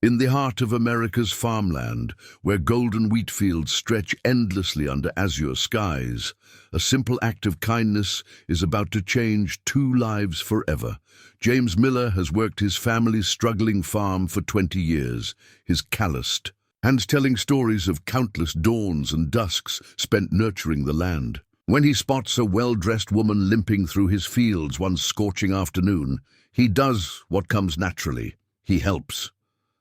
In the heart of America's farmland, where golden wheat fields stretch endlessly under azure skies, a simple act of kindness is about to change two lives forever. James Miller has worked his family's struggling farm for 20 years, his calloused, and telling stories of countless dawns and dusks spent nurturing the land. When he spots a well-dressed woman limping through his fields one scorching afternoon, he does what comes naturally. He helps.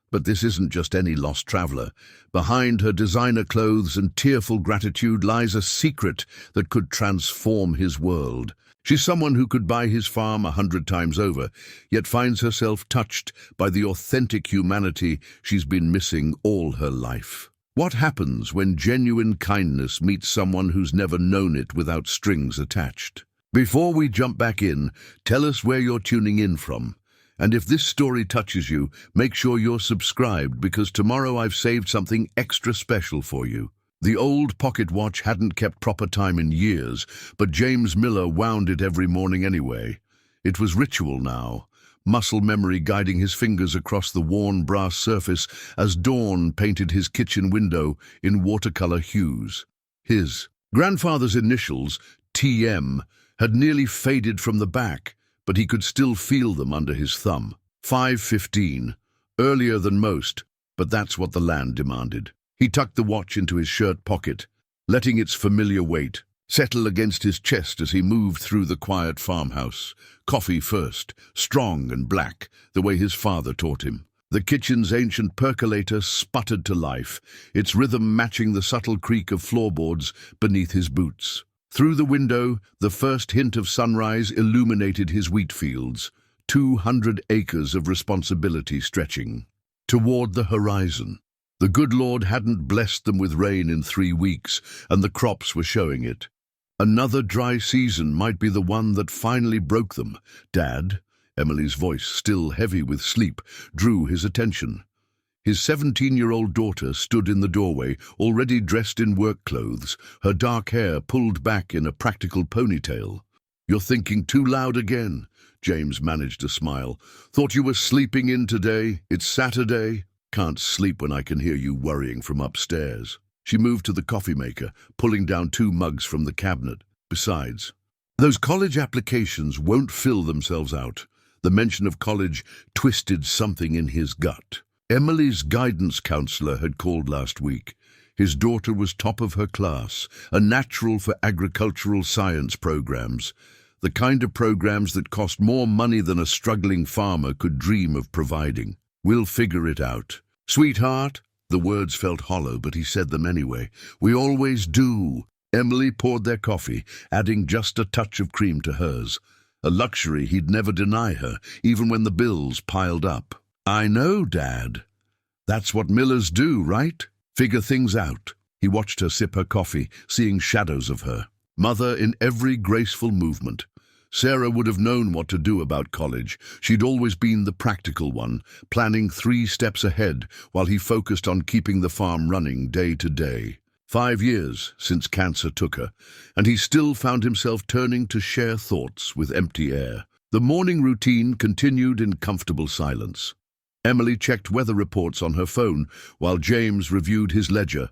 But this isn't just any lost traveler. Behind her designer clothes and tearful gratitude lies a secret that could transform his world. She's someone who could buy his farm 100 times over, yet finds herself touched by the authentic humanity she's been missing all her life. What happens when genuine kindness meets someone who's never known it without strings attached? Before we jump back in, tell us where you're tuning in from. And if this story touches you, make sure you're subscribed, because tomorrow I've saved something extra special for you. The old pocket watch hadn't kept proper time in years, but James Miller wound it every morning anyway. It was ritual now, muscle memory guiding his fingers across the worn brass surface as dawn painted his kitchen window in watercolor hues. His grandfather's initials, TM, had nearly faded from the back, but he could still feel them under his thumb. 5:15, earlier than most, but that's what the land demanded. He tucked the watch into his shirt pocket, letting its familiar weight settle against his chest as he moved through the quiet farmhouse. Coffee first, strong and black, the way his father taught him. The kitchen's ancient percolator sputtered to life, its rhythm matching the subtle creak of floorboards beneath his boots. Through the window, the first hint of sunrise illuminated his wheat fields, 200 acres of responsibility stretching toward the horizon. The good Lord hadn't blessed them with rain in 3 weeks, and the crops were showing it. Another dry season might be the one that finally broke them. Dad, Emily's voice still heavy with sleep, drew his attention. His 17-year-old daughter stood in the doorway, already dressed in work clothes, her dark hair pulled back in a practical ponytail. "You're thinking too loud again," James managed to smile. "Thought you were sleeping in today? It's Saturday." "Can't sleep when I can hear you worrying from upstairs." She moved to the coffee maker, pulling down 2 mugs from the cabinet. "Besides, those college applications won't fill themselves out." The mention of college twisted something in his gut. Emily's guidance counselor had called last week. His daughter was top of her class, a natural for agricultural science programs, the kind of programs that cost more money than a struggling farmer could dream of providing. "We'll figure it out." "Sweetheart," the words felt hollow, but he said them anyway. "We always do." Emily poured their coffee, adding just a touch of cream to hers, a luxury he'd never deny her, even when the bills piled up. "I know, Dad. That's what Millers do, right? Figure things out." He watched her sip her coffee, seeing shadows of her. Mother in every graceful movement. Sarah would have known what to do about college. She'd always been the practical one, planning 3 steps ahead while he focused on keeping the farm running day to day. 5 years since cancer took her, and he still found himself turning to share thoughts with empty air. The morning routine continued in comfortable silence. Emily checked weather reports on her phone while James reviewed his ledger,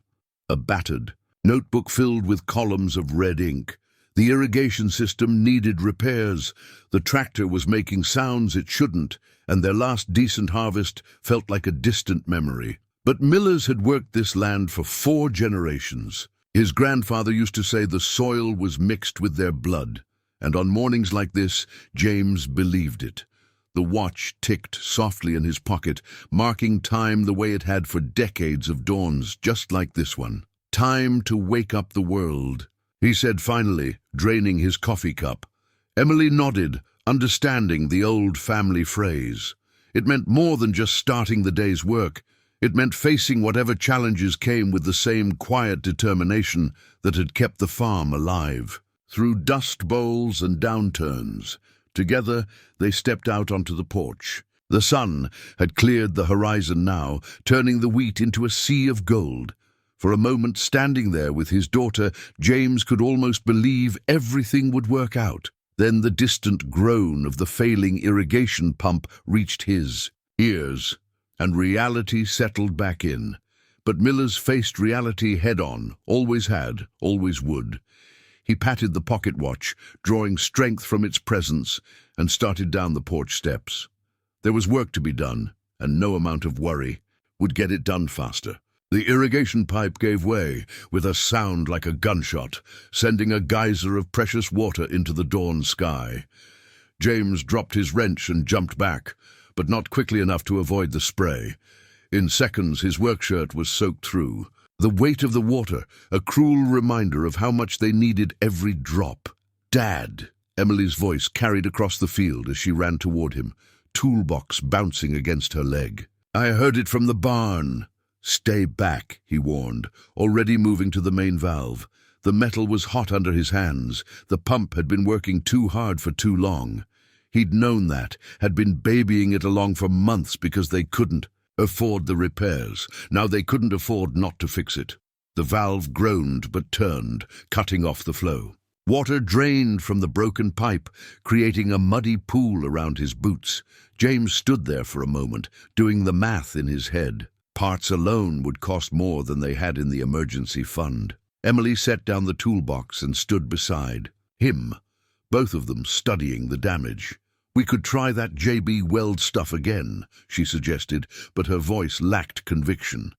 a battered notebook filled with columns of red ink. The irrigation system needed repairs, the tractor was making sounds it shouldn't, and their last decent harvest felt like a distant memory. But Millers had worked this land for 4 generations. His grandfather used to say the soil was mixed with their blood, and on mornings like this, James believed it. The watch ticked softly in his pocket, marking time the way it had for decades of dawns just like this one. "Time to wake up the world," he said finally, draining his coffee cup. Emily nodded, understanding the old family phrase. It meant more than just starting the day's work. It meant facing whatever challenges came with the same quiet determination that had kept the farm alive. Through dust bowls and downturns, together they stepped out onto the porch. The sun had cleared the horizon now, turning the wheat into a sea of gold. For a moment, standing there with his daughter, James could almost believe everything would work out. Then the distant groan of the failing irrigation pump reached his ears. and reality settled back in. But Miller's faced reality head-on, always had, always would. He patted the pocket watch, drawing strength from its presence, and started down the porch steps. There was work to be done, and no amount of worry would get it done faster. The irrigation pipe gave way with a sound like a gunshot, sending a geyser of precious water into the dawn sky. James dropped his wrench and jumped back, but not quickly enough to avoid the spray. In seconds, his workshirt was soaked through. The weight of the water, a cruel reminder of how much they needed every drop. "Dad!" Emily's voice carried across the field as she ran toward him, toolbox bouncing against her leg. "I heard it from the barn." "Stay back," he warned, already moving to the main valve. The metal was hot under his hands. The pump had been working too hard for too long. He'd known that, had been babying it along for months because they couldn't afford the repairs. Now they couldn't afford not to fix it. The valve groaned but turned, cutting off the flow. Water drained from the broken pipe, creating a muddy pool around his boots. James stood there for a moment, doing the math in his head. Parts alone would cost more than they had in the emergency fund. Emily set down the toolbox and stood beside him, both of them studying the damage. "We could try that JB Weld stuff again," she suggested, but her voice lacked conviction.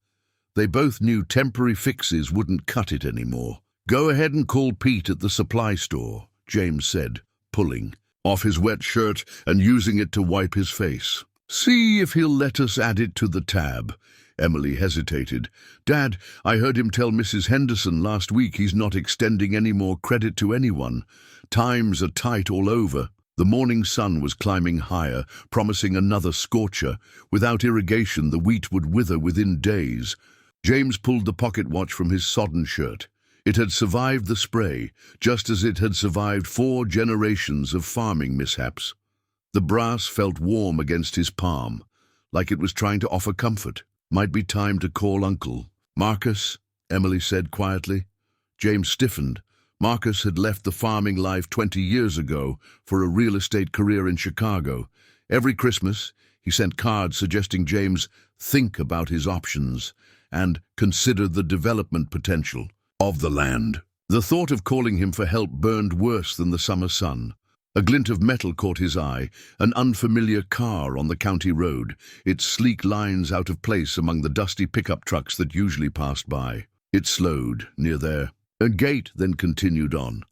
They both knew temporary fixes wouldn't cut it anymore. "Go ahead and call Pete at the supply store," James said, pulling off his wet shirt and using it to wipe his face. "See if he'll let us add it to the tab." Emily hesitated. "Dad, I heard him tell Mrs. Henderson last week he's not extending any more credit to anyone. Times are tight all over." The morning sun was climbing higher, promising another scorcher. Without irrigation, the wheat would wither within days. James pulled the pocket watch from his sodden shirt. It had survived the spray, just as it had survived 4 generations of farming mishaps. The brass felt warm against his palm, like it was trying to offer comfort. "Might be time to call Uncle." "Marcus," Emily said quietly. James stiffened. Marcus had left the farming life 20 years ago for a real estate career in Chicago. Every Christmas, he sent cards suggesting James think about his options and consider the development potential of the land. The thought of calling him for help burned worse than the summer sun. A glint of metal caught his eye, an unfamiliar car on the county road, its sleek lines out of place among the dusty pickup trucks that usually passed by. It slowed near there. A gate then continued on.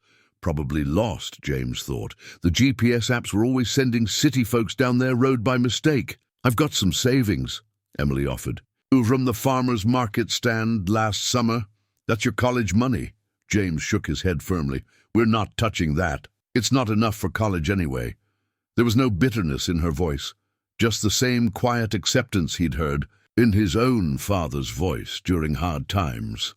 Probably lost, James thought. The GPS apps were always sending city folks down their road by mistake. "I've got some savings," Emily offered. "From the farmer's market stand last summer. That's your college money." James shook his head firmly. "We're not touching that. It's not enough for college anyway." There was no bitterness in her voice, just the same quiet acceptance he'd heard in his own father's voice during hard times.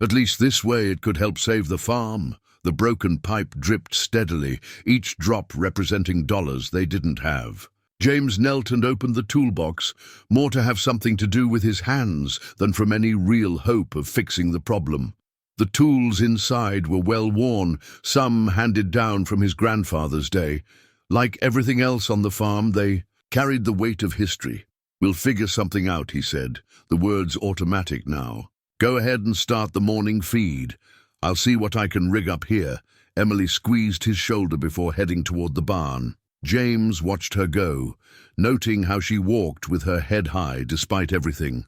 At least this way it could help save the farm. The broken pipe dripped steadily, each drop representing dollars they didn't have. James knelt and opened the toolbox, more to have something to do with his hands than from any real hope of fixing the problem. The tools inside were well worn, some handed down from his grandfather's day. Like everything else on the farm, they carried the weight of history. "We'll figure something out," he said, the words automatic now. "Go ahead and start the morning feed. I'll see what I can rig up here." Emily squeezed his shoulder before heading toward the barn. James watched her go, noting how she walked with her head high despite everything.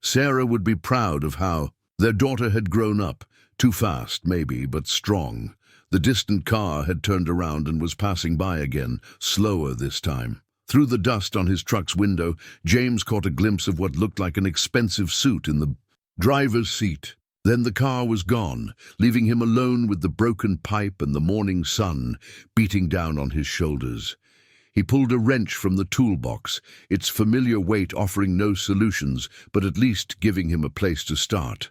Sarah would be proud of how their daughter had grown up, too fast maybe, but strong. The distant car had turned around and was passing by again, slower this time. Through the dust on his truck's window, James caught a glimpse of what looked like an expensive suit in the driver's seat. Then the car was gone, leaving him alone with the broken pipe and the morning sun beating down on his shoulders. He pulled a wrench from the toolbox, its familiar weight offering no solutions, but at least giving him a place to start.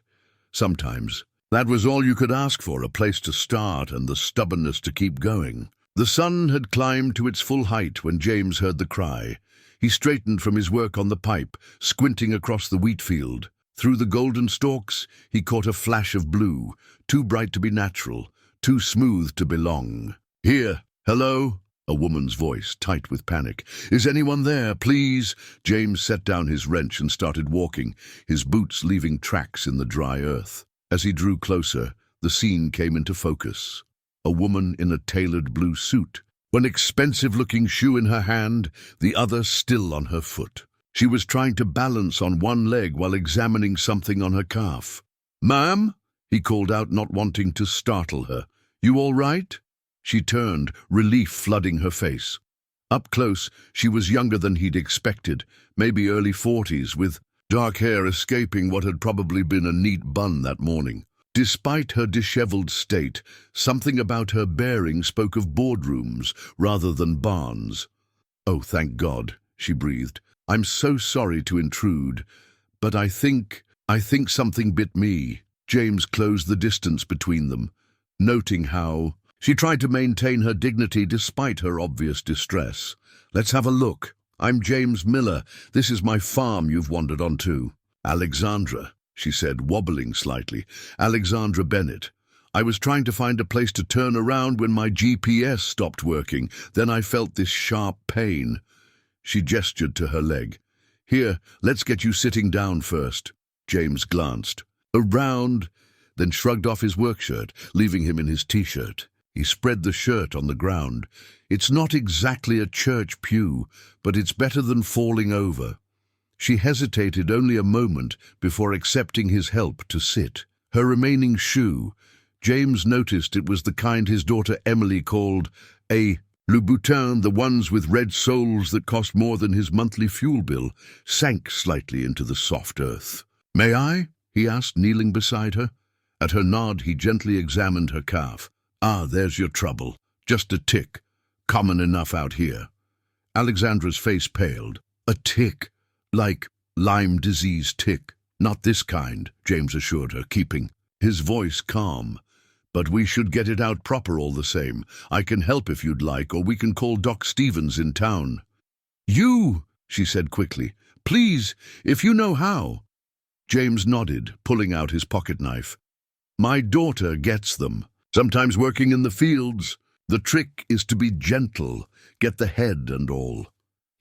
Sometimes that was all you could ask for, a place to start and the stubbornness to keep going. The sun had climbed to its full height when James heard the cry. He straightened from his work on the pipe, squinting across the wheat field. Through the golden stalks, he caught a flash of blue, too bright to be natural, too smooth to belong. "Here, hello?" A woman's voice, tight with panic. "Is anyone there, please?" James set down his wrench and started walking, his boots leaving tracks in the dry earth. As he drew closer, the scene came into focus. A woman in a tailored blue suit, one expensive-looking shoe in her hand, the other still on her foot. She was trying to balance on one leg while examining something on her calf. "Ma'am?" he called out, not wanting to startle her. "You all right?" She turned, relief flooding her face. Up close, she was younger than he'd expected, maybe early 40s, with dark hair escaping what had probably been a neat bun that morning. Despite her disheveled state, something about her bearing spoke of boardrooms rather than barns. "Oh, thank God," she breathed. "I'm so sorry to intrude, but I think something bit me." James closed the distance between them, noting how she tried to maintain her dignity despite her obvious distress. "Let's have a look. I'm James Miller. This is my farm you've wandered onto." "Alexandra," she said, wobbling slightly. "Alexandra Bennett. I was trying to find a place to turn around when my GPS stopped working. Then I felt this sharp pain." She gestured to her leg. "Here, let's get you sitting down first." James glanced around, then shrugged off his work shirt, leaving him in his t-shirt. He spread the shirt on the ground. "It's not exactly a church pew, but it's better than falling over." She hesitated only a moment before accepting his help to sit. Her remaining shoe, James noticed it was the kind his daughter Emily called a Louboutin, the ones with red soles that cost more than his monthly fuel bill, sank slightly into the soft earth. "May I?" he asked, kneeling beside her. At her nod, he gently examined her calf. "Ah, there's your trouble. Just a tick. Common enough out here." Alexandra's face paled. "A tick? Like Lyme disease tick?" "Not this kind," James assured her, keeping his voice calm. "But we should get it out proper all the same. I can help if you'd like, or we can call Doc Stevens in town." "You," she said quickly. "Please, if you know how." James nodded, pulling out his pocket knife. "My daughter gets them. Sometimes working in the fields. The trick is to be gentle, get the head and all."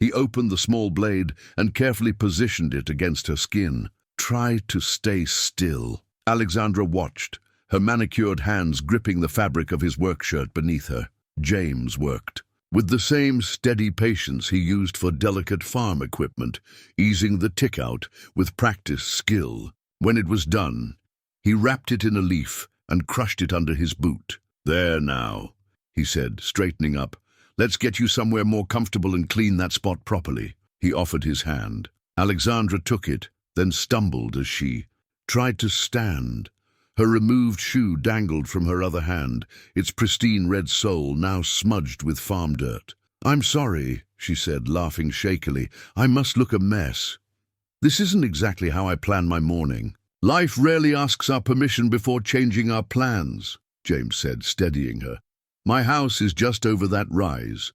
He opened the small blade and carefully positioned it against her skin. "Try to stay still." Alexandra watched, her manicured hands gripping the fabric of his work shirt beneath her. James worked with the same steady patience he used for delicate farm equipment, easing the tick out with practiced skill. When it was done, he wrapped it in a leaf and crushed it under his boot. "There now," he said, straightening up. "Let's get you somewhere more comfortable and clean that spot properly." He offered his hand. Alexandra took it, then stumbled as she tried to stand. Her removed shoe dangled from her other hand, its pristine red sole now smudged with farm dirt. "I'm sorry," she said, laughing shakily. "I must look a mess. This isn't exactly how I plan my morning." "Life rarely asks our permission before changing our plans," James said, steadying her. "My house is just over that rise.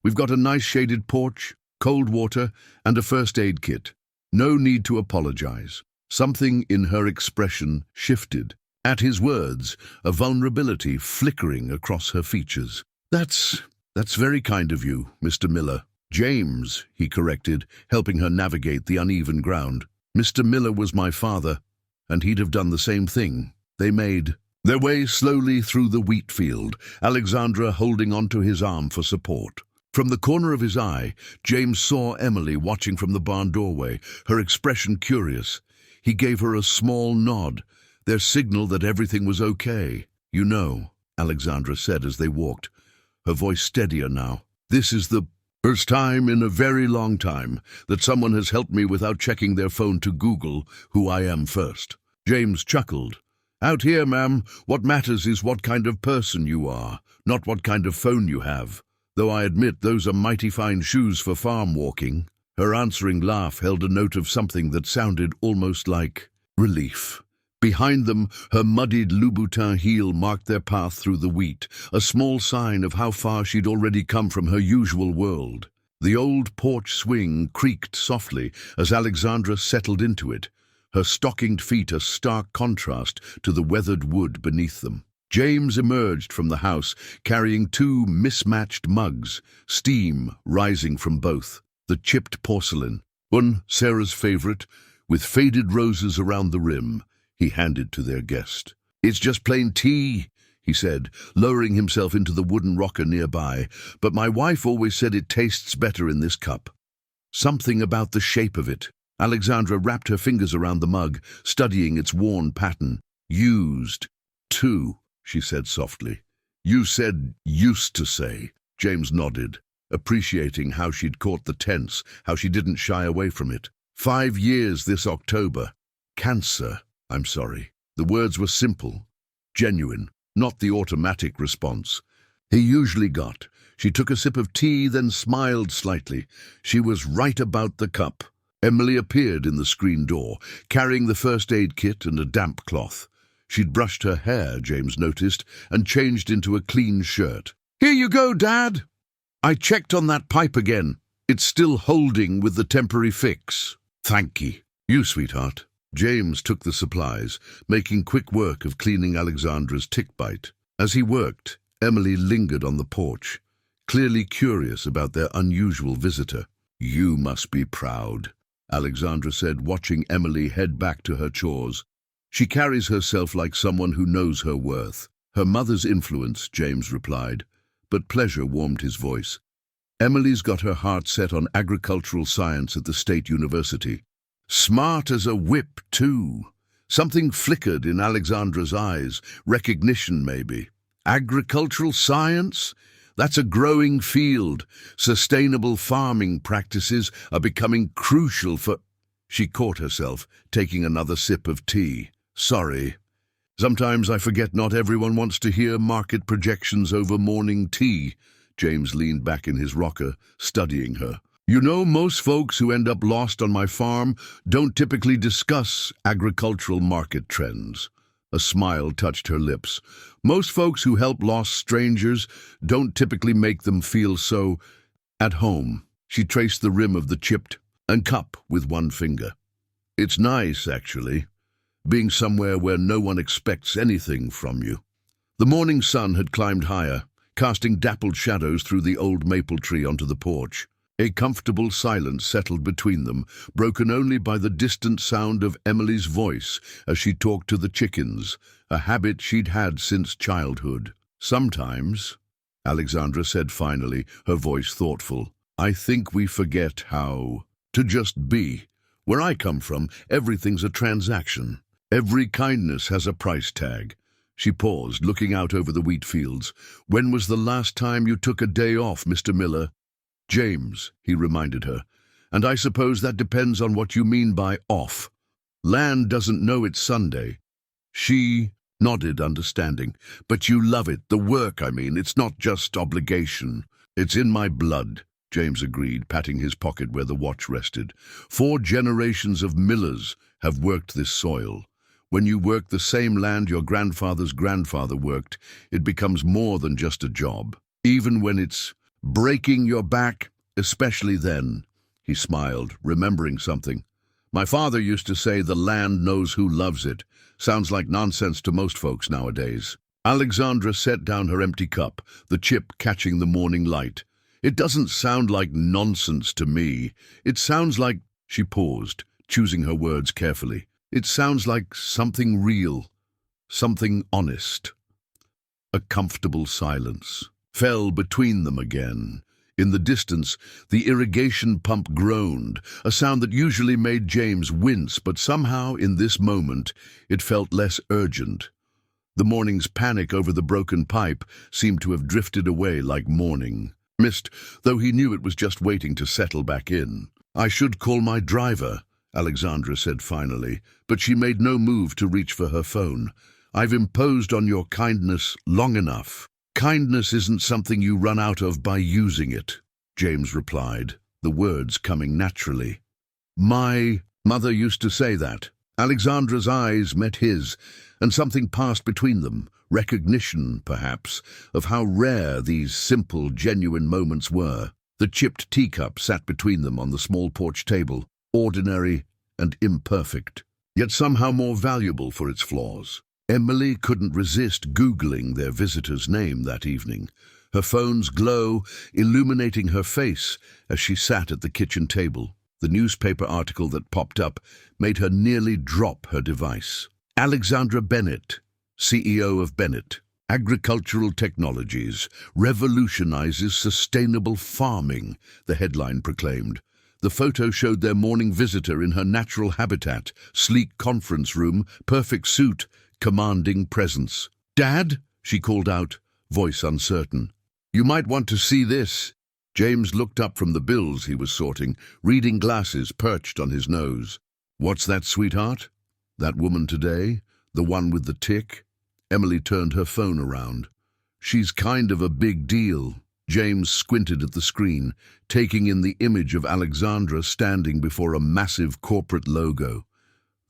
We've got a nice shaded porch, cold water, and a first aid kit. No need to apologize." Something in her expression shifted. At his words, a vulnerability flickering across her features. That's very kind of you, Mr. Miller." "James," he corrected, helping her navigate the uneven ground. "Mr. Miller was my father, and he'd have done the same thing." They made their way slowly through the wheat field, Alexandra holding onto his arm for support. From the corner of his eye, James saw Emily watching from the barn doorway, her expression curious. He gave her a small nod, their signal that everything was okay. "You know," Alexandra said as they walked, her voice steadier now, "this is the first time in a very long time that someone has helped me without checking their phone to Google who I am first." James chuckled. "Out here, ma'am, what matters is what kind of person you are, not what kind of phone you have. Though I admit those are mighty fine shoes for farm walking." Her answering laugh held a note of something that sounded almost like relief. Behind them, her muddied Louboutin heel marked their path through the wheat, a small sign of how far she'd already come from her usual world. The old porch swing creaked softly as Alexandra settled into it, her stockinged feet a stark contrast to the weathered wood beneath them. James emerged from the house, carrying two mismatched mugs, steam rising from both. The chipped porcelain, one Sarah's favorite, with faded roses around the rim, he handed to their guest. "It's just plain tea," he said, lowering himself into the wooden rocker nearby, "but my wife always said it tastes better in this cup." Something about the shape of it. Alexandra wrapped her fingers around the mug, studying its worn pattern. "Used, too," she said softly. "You said used to say." James nodded, appreciating how she'd caught the tense, how she didn't shy away from it. 5 years this October. Cancer, I'm sorry. The words were simple, genuine, not the automatic response he usually got. She took a sip of tea, then smiled slightly. She was right about the cup. Emily appeared in the screen door, carrying the first aid kit and a damp cloth. She'd brushed her hair, James noticed, and changed into a clean shirt. "Here you go, Dad. I checked on that pipe again. It's still holding with the temporary fix." "Thank ye. You, sweetheart." James took the supplies, making quick work of cleaning Alexandra's tick bite. As he worked, Emily lingered on the porch, clearly curious about their unusual visitor. "You must be proud," Alexandra said, watching Emily head back to her chores. "She carries herself like someone who knows her worth." "Her mother's influence," James replied, but pleasure warmed his voice. "Emily's got her heart set on agricultural science at the State University. Smart as a whip, too." Something flickered in Alexandra's eyes, recognition maybe. Agricultural science? That's a growing field. Sustainable farming practices are becoming crucial for... She caught herself, taking another sip of tea. "Sorry. Sometimes I forget not everyone wants to hear market projections over morning tea." James leaned back in his rocker, studying her. "You know, most folks who end up lost on my farm don't typically discuss agricultural market trends." A smile touched her lips. "Most folks who help lost strangers don't typically make them feel so at home." She traced the rim of the chipped and cup with one finger. "It's nice, actually, being somewhere where no one expects anything from you." The morning sun had climbed higher, casting dappled shadows through the old maple tree onto the porch. A comfortable silence settled between them, broken only by the distant sound of Emily's voice as she talked to the chickens, a habit she'd had since childhood. "Sometimes," Alexandra said finally, her voice thoughtful, "I think we forget how to just be. Where I come from, everything's a transaction. Every kindness has a price tag." She paused, looking out over the wheat fields. "When was the last time you took a day off, Mr. Miller?" "James," he reminded her, "and I suppose that depends on what you mean by off. Land doesn't know it's Sunday." She nodded, understanding. "But you love it, the work, I mean. It's not just obligation." "It's in my blood," James agreed, patting his pocket where the watch rested. 4 generations of millers have worked this soil. When you work the same land your grandfather's grandfather worked, it becomes more than just a job. Even when it's breaking your back, especially then." He smiled, remembering something. "My father used to say the land knows who loves it. Sounds like nonsense to most folks nowadays." Alexandra set down her empty cup, the chip catching the morning light. "It doesn't sound like nonsense to me. It sounds like..." She paused, choosing her words carefully. "It sounds like something real, something honest." A comfortable silence fell between them again. In the distance, the irrigation pump groaned, a sound that usually made James wince, but somehow, in this moment, it felt less urgent. The morning's panic over the broken pipe seemed to have drifted away like morning mist, though he knew it was just waiting to settle back in. "I should call my driver," Alexandra said finally, but she made no move to reach for her phone. "I've imposed on your kindness long enough." "Kindness isn't something you run out of by using it," James replied, the words coming naturally. "My mother used to say that." Alexandra's eyes met his, and something passed between them, recognition, perhaps, of how rare these simple, genuine moments were. The chipped teacup sat between them on the small porch table, ordinary and imperfect, yet somehow more valuable for its flaws. Emily couldn't resist Googling their visitor's name that evening, her phone's glow illuminating her face as she sat at the kitchen table. The newspaper article that popped up made her nearly drop her device. Alexandra Bennett, CEO of Bennett Agricultural Technologies, revolutionizes sustainable farming, the headline proclaimed. The photo showed their morning visitor in her natural habitat, sleek conference room, perfect suit, commanding presence. "Dad," she called out, voice uncertain. "You might want to see this." James looked up from the bills he was sorting, reading glasses perched on his nose. "What's that, sweetheart? That woman today? The one with the tick?" Emily turned her phone around. "She's kind of a big deal." James squinted at the screen, taking in the image of Alexandra standing before a massive corporate logo.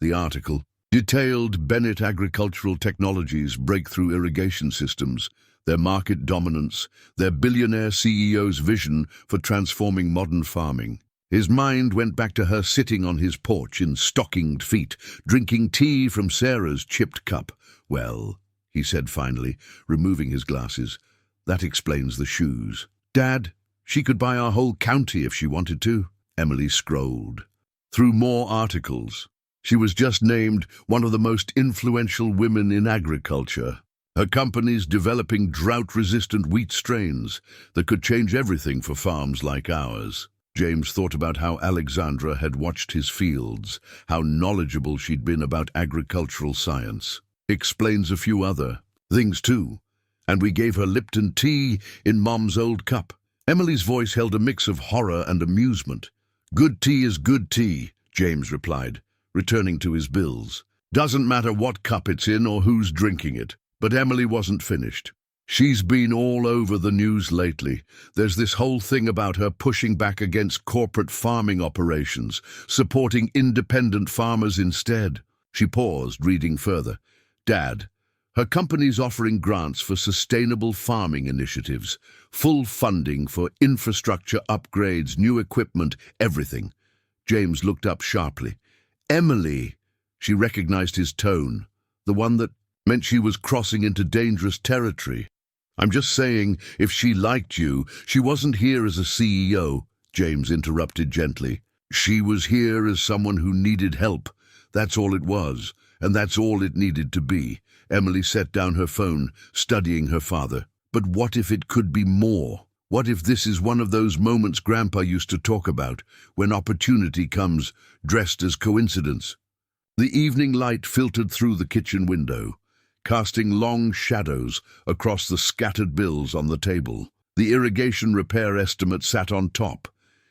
The article detailed Bennett Agricultural Technologies' breakthrough irrigation systems, their market dominance, their billionaire CEO's vision for transforming modern farming. His mind went back to her sitting on his porch in stockinged feet, drinking tea from Sarah's chipped cup. "Well," he said finally, removing his glasses, "that explains the shoes." "Dad, she could buy our whole county if she wanted to." Emily scrolled through more articles. She was just named one of the most influential women in agriculture. Her company's developing drought-resistant wheat strains that could change everything for farms like ours. James thought about how Alexandra had watched his fields, how knowledgeable she'd been about agricultural science. Explains a few other things too. And we gave her Lipton tea in Mom's old cup. Emily's voice held a mix of horror and amusement. "Good tea is good tea," James replied, returning to his bills. "Doesn't matter what cup it's in or who's drinking it." But Emily wasn't finished. "She's been all over the news lately. There's this whole thing about her pushing back against corporate farming operations, supporting independent farmers instead." She paused, reading further. "Dad, her company's offering grants for sustainable farming initiatives, full funding for infrastructure upgrades, new equipment, everything." James looked up sharply. "Emily!" She recognized his tone, the one that meant she was crossing into dangerous territory. "I'm just saying, if she liked you, she wasn't here as a CEO," James interrupted gently. "She was here as someone who needed help. That's all it was, and that's all it needed to be." Emily set down her phone, studying her father. "But what if it could be more? What if this is one of those moments Grandpa used to talk about, when opportunity comes, dressed as coincidence?" The evening light filtered through the kitchen window, casting long shadows across the scattered bills on the table. The irrigation repair estimate sat on top,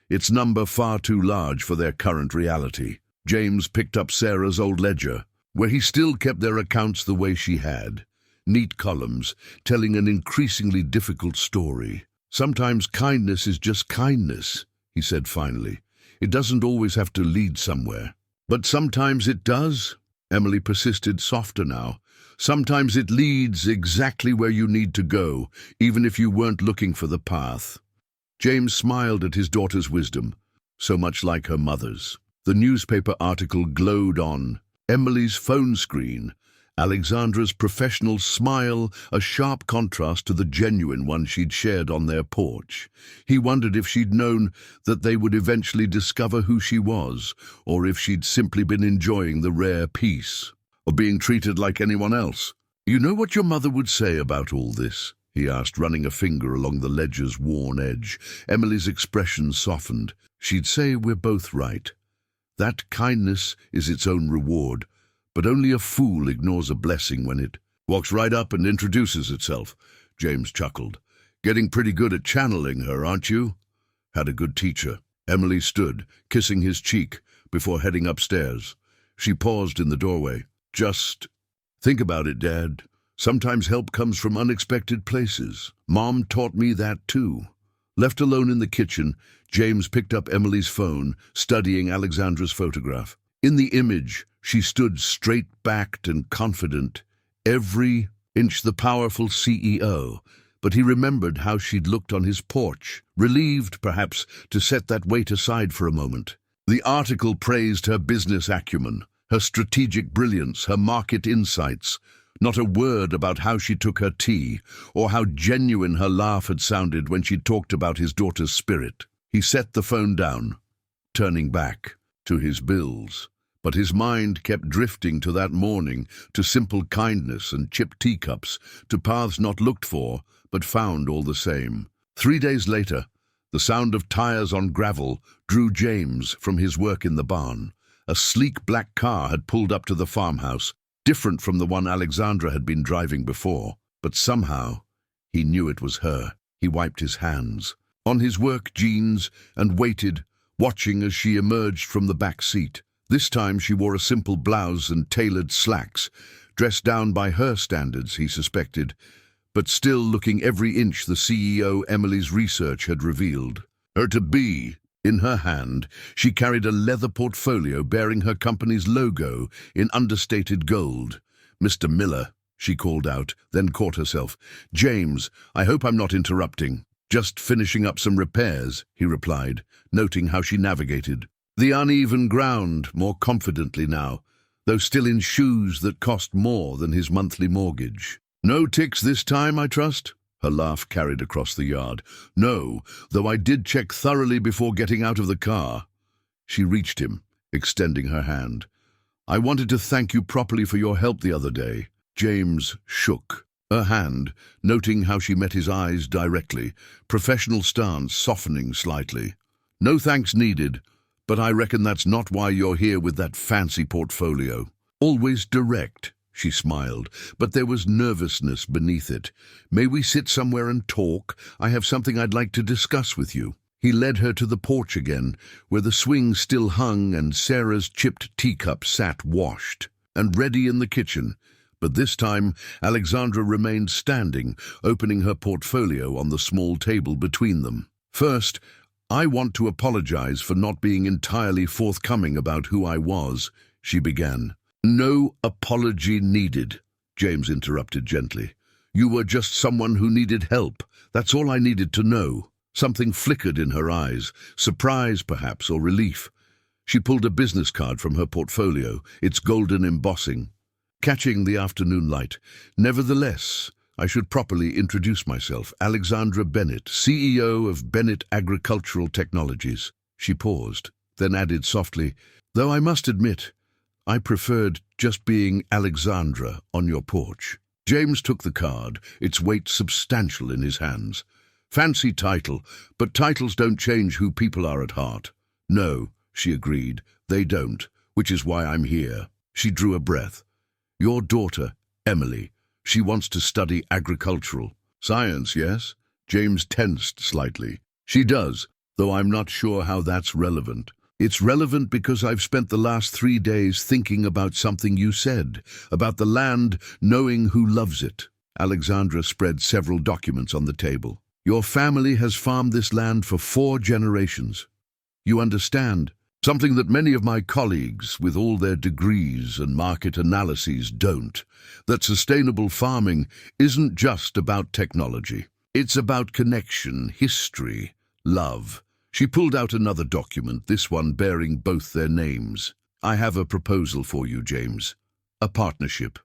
its number far too large for their current reality. James picked up Sarah's old ledger, where he still kept their accounts the way she had. Neat columns, telling an increasingly difficult story. "Sometimes kindness is just kindness," he said finally. "It doesn't always have to lead somewhere." "But sometimes it does," Emily persisted, softer now. "Sometimes it leads exactly where you need to go, even if you weren't looking for the path." James smiled at his daughter's wisdom, so much like her mother's. The newspaper article glowed on Emily's phone screen, Alexandra's professional smile a sharp contrast to the genuine one she'd shared on their porch. He wondered if she'd known that they would eventually discover who she was, or if she'd simply been enjoying the rare peace, or being treated like anyone else. "You know what your mother would say about all this?" he asked, running a finger along the ledger's worn edge. Emily's expression softened. "She'd say we're both right. That kindness is its own reward, but only a fool ignores a blessing when it walks right up and introduces itself." James chuckled. "Getting pretty good at channeling her, aren't you?" "Had a good teacher." Emily stood, kissing his cheek, before heading upstairs. She paused in the doorway. "Just think about it, Dad. Sometimes help comes from unexpected places. Mom taught me that too." Left alone in the kitchen, James picked up Emily's phone, studying Alexandra's photograph. In the image, she stood straight-backed and confident, every inch the powerful CEO, but he remembered how she'd looked on his porch, relieved, perhaps, to set that weight aside for a moment. The article praised her business acumen, her strategic brilliance, her market insights, Not a word about how she took her tea, or how genuine her laugh had sounded when she talked about his daughter's spirit. He set the phone down, turning back to his bills. But his mind kept drifting to that morning, to simple kindness and chipped teacups, to paths not looked for, but found all the same. 3 days later, the sound of tires on gravel drew James from his work in the barn. A sleek black car had pulled up to the farmhouse, different from the one Alexandra had been driving before. But somehow, he knew it was her. He wiped his hands on his work jeans and waited, watching as she emerged from the back seat. This time she wore a simple blouse and tailored slacks, dressed down by her standards, he suspected, but still looking every inch the CEO Emily's research had revealed. Her-to-be, in her hand, she carried a leather portfolio bearing her company's logo in understated gold. "Mr. Miller," she called out, then caught herself. "James, I hope I'm not interrupting." "Just finishing up some repairs," he replied, noting how she navigated the uneven ground more confidently now, though still in shoes that cost more than his monthly mortgage. "No ticks this time, I trust?" Her laugh carried across the yard. "No, though I did check thoroughly before getting out of the car." She reached him, extending her hand. "I wanted to thank you properly for your help the other day." James shook her hand, noting how she met his eyes directly, professional stance softening slightly. "No thanks needed, but I reckon that's not why you're here with that fancy portfolio." "Always direct," she smiled, but there was nervousness beneath it. "May we sit somewhere and talk? I have something I'd like to discuss with you." He led her to the porch again, where the swing still hung and Sarah's chipped teacup sat washed and ready in the kitchen. But this time, Alexandra remained standing, opening her portfolio on the small table between them. "First, I want to apologize for not being entirely forthcoming about who I was," she began. "No apology needed," James interrupted gently. "You were just someone who needed help. That's all I needed to know." Something flickered in her eyes, surprise perhaps, or relief. She pulled a business card from her portfolio, its golden embossing, catching the afternoon light. "Nevertheless, I should properly introduce myself. Alexandra Bennett, CEO of Bennett Agricultural Technologies." She paused, then added softly, "Though I must admit, I preferred just being Alexandra on your porch." James took the card, its weight substantial in his hands. "Fancy title, but titles don't change who people are at heart." "No," she agreed, "they don't, which is why I'm here." She drew a breath. "Your daughter, Emily, she wants to study agricultural science, yes?" James tensed slightly. "She does, though I'm not sure how that's relevant." "It's relevant because I've spent the last 3 days thinking about something you said, about the land knowing who loves it." Alexandra spread several documents on the table. "Your family has farmed this land for 4 generations. You understand, something that many of my colleagues, with all their degrees and market analyses, don't, that sustainable farming isn't just about technology. It's about connection, history, love." She pulled out another document, this one bearing both their names. "I have a proposal for you, James. A partnership.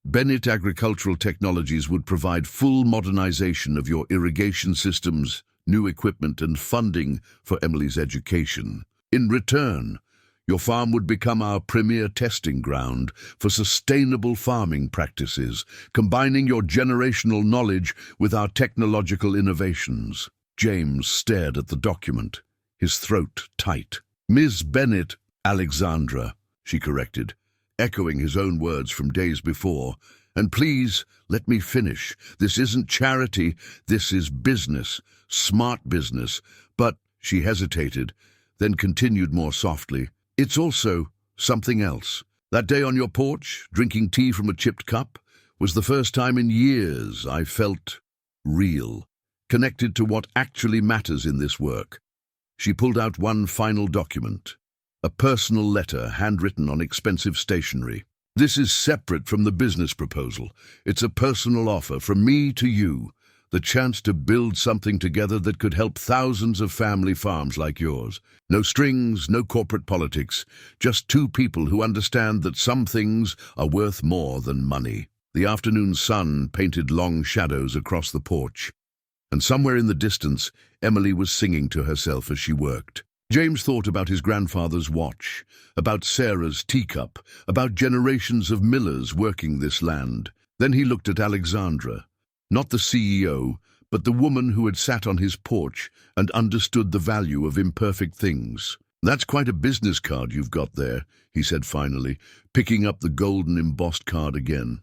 Bennett Agricultural Technologies would provide full modernization of your irrigation systems, new equipment and funding for Emily's education. In return, your farm would become our premier testing ground for sustainable farming practices, combining your generational knowledge with our technological innovations." James stared at the document, his throat tight. "Ms. Bennett, Alexandra," she corrected, echoing his own words from days before. "And please, let me finish. This isn't charity, this is business, smart business." But she hesitated, then continued more softly. "It's also something else. That day on your porch, drinking tea from a chipped cup, was the first time in years I felt real, connected to what actually matters in this work." She pulled out one final document, a personal letter handwritten on expensive stationery. "This is separate from the business proposal. It's a personal offer from me to you, the chance to build something together that could help thousands of family farms like yours. No strings, no corporate politics, just 2 people who understand that some things are worth more than money." The afternoon sun painted long shadows across the porch, and somewhere in the distance, Emily was singing to herself as she worked. James thought about his grandfather's watch, about Sarah's teacup, about generations of millers working this land. Then he looked at Alexandra, not the CEO, but the woman who had sat on his porch and understood the value of imperfect things. "That's quite a business card you've got there," he said finally, picking up the golden embossed card again.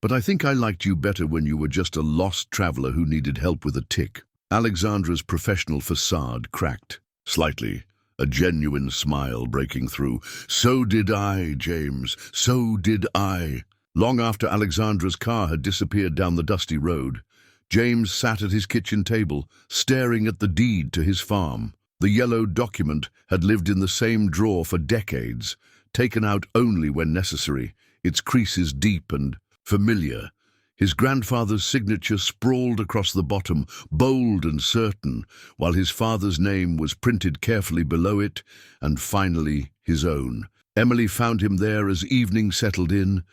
"But I think I liked you better when you were just a lost traveler who needed help with a tick." Alexandra's professional facade cracked slightly, a genuine smile breaking through. "So did I, James, so did I." Long after Alexandra's car had disappeared down the dusty road, James sat at his kitchen table, staring at the deed to his farm. The yellow document had lived in the same drawer for decades, taken out only when necessary, its creases deep and familiar. His grandfather's signature sprawled across the bottom, bold and certain, while his father's name was printed carefully below it, and finally his own. Emily found him there as evening settled in,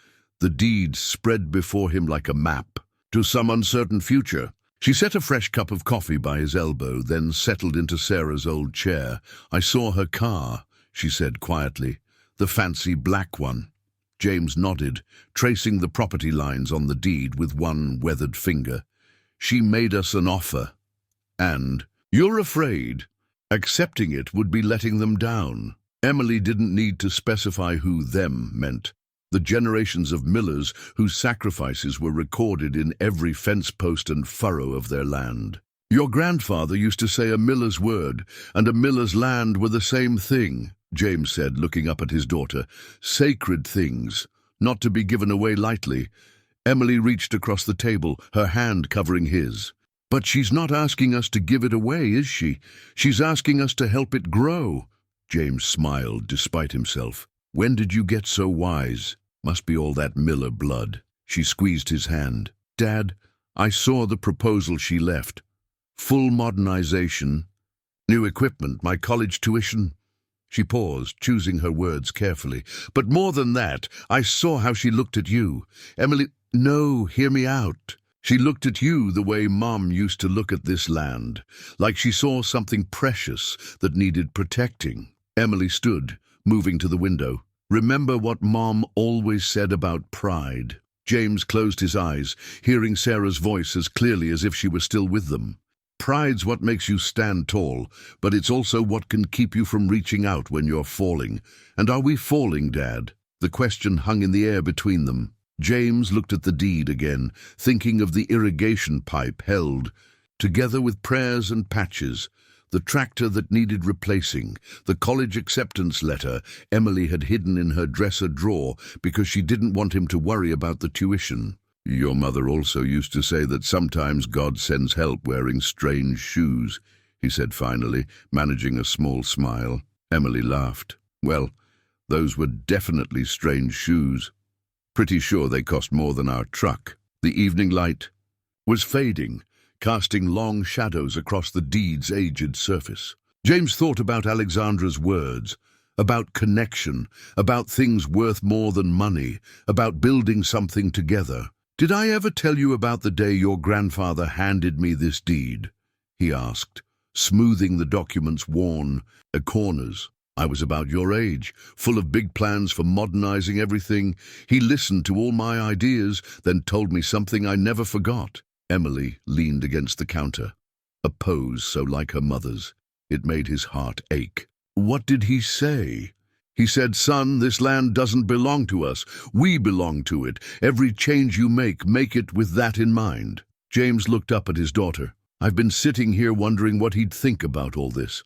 the deed spread before him like a map to some uncertain future. She set a fresh cup of coffee by his elbow, then settled into Sarah's old chair. "I saw her car," she said quietly, "the fancy black one." James nodded, tracing the property lines on the deed with one weathered finger. "She made us an offer. And you're afraid accepting it would be letting them down." Emily didn't need to specify who them meant. The generations of millers whose sacrifices were recorded in every fence post and furrow of their land. "Your grandfather used to say a miller's word and a miller's land were the same thing," James said, looking up at his daughter. "Sacred things, not to be given away lightly." Emily reached across the table, her hand covering his. "But she's not asking us to give it away, is she? She's asking us to help it grow." James smiled, despite himself. "When did you get so wise? Must be all that Miller blood." She squeezed his hand. "Dad, I saw the proposal she left. Full modernization, new equipment, my college tuition." She paused, choosing her words carefully. "But more than that, I saw how she looked at you." "Emily, no, hear me out. She looked at you the way Mom used to look at this land, like she saw something precious that needed protecting." Emily stood, moving to the window. "Remember what Mom always said about pride." James closed his eyes, hearing Sarah's voice as clearly as if she were still with them. "Pride's what makes you stand tall, but it's also what can keep you from reaching out when you're falling. And are we falling, Dad?" The question hung in the air between them. James looked at the deed again, thinking of the irrigation pipe held, together with prayers and patches, the tractor that needed replacing, the college acceptance letter Emily had hidden in her dresser drawer because she didn't want him to worry about the tuition. "Your mother also used to say that sometimes God sends help wearing strange shoes," he said finally, managing a small smile. Emily laughed. "Well, those were definitely strange shoes. Pretty sure they cost more than our truck." The evening light was fading, casting long shadows across the deed's aged surface. James thought about Alexandra's words, about connection, about things worth more than money, about building something together. "Did I ever tell you about the day your grandfather handed me this deed?" he asked, smoothing the document's worn corners. "I was about your age, full of big plans for modernizing everything. He listened to all my ideas, then told me something I never forgot." Emily leaned against the counter, a pose so like her mother's, it made his heart ache. "What did he say?" "He said, 'Son, this land doesn't belong to us. We belong to it. Every change you make it with that in mind.'" James looked up at his daughter. "I've been sitting here wondering what he'd think about all this.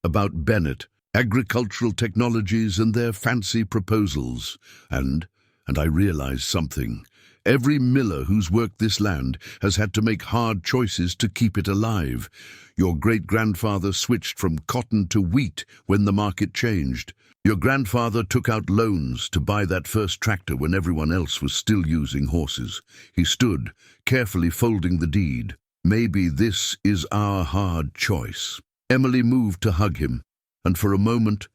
About Bennett, agricultural technologies and their fancy proposals. And I realized something. Every miller who's worked this land has had to make hard choices to keep it alive. Your great-grandfather switched from cotton to wheat when the market changed. Your grandfather took out loans to buy that first tractor when everyone else was still using horses." He stood, carefully folding the deed. "Maybe this is our hard choice." Emily moved to hug him, and for a moment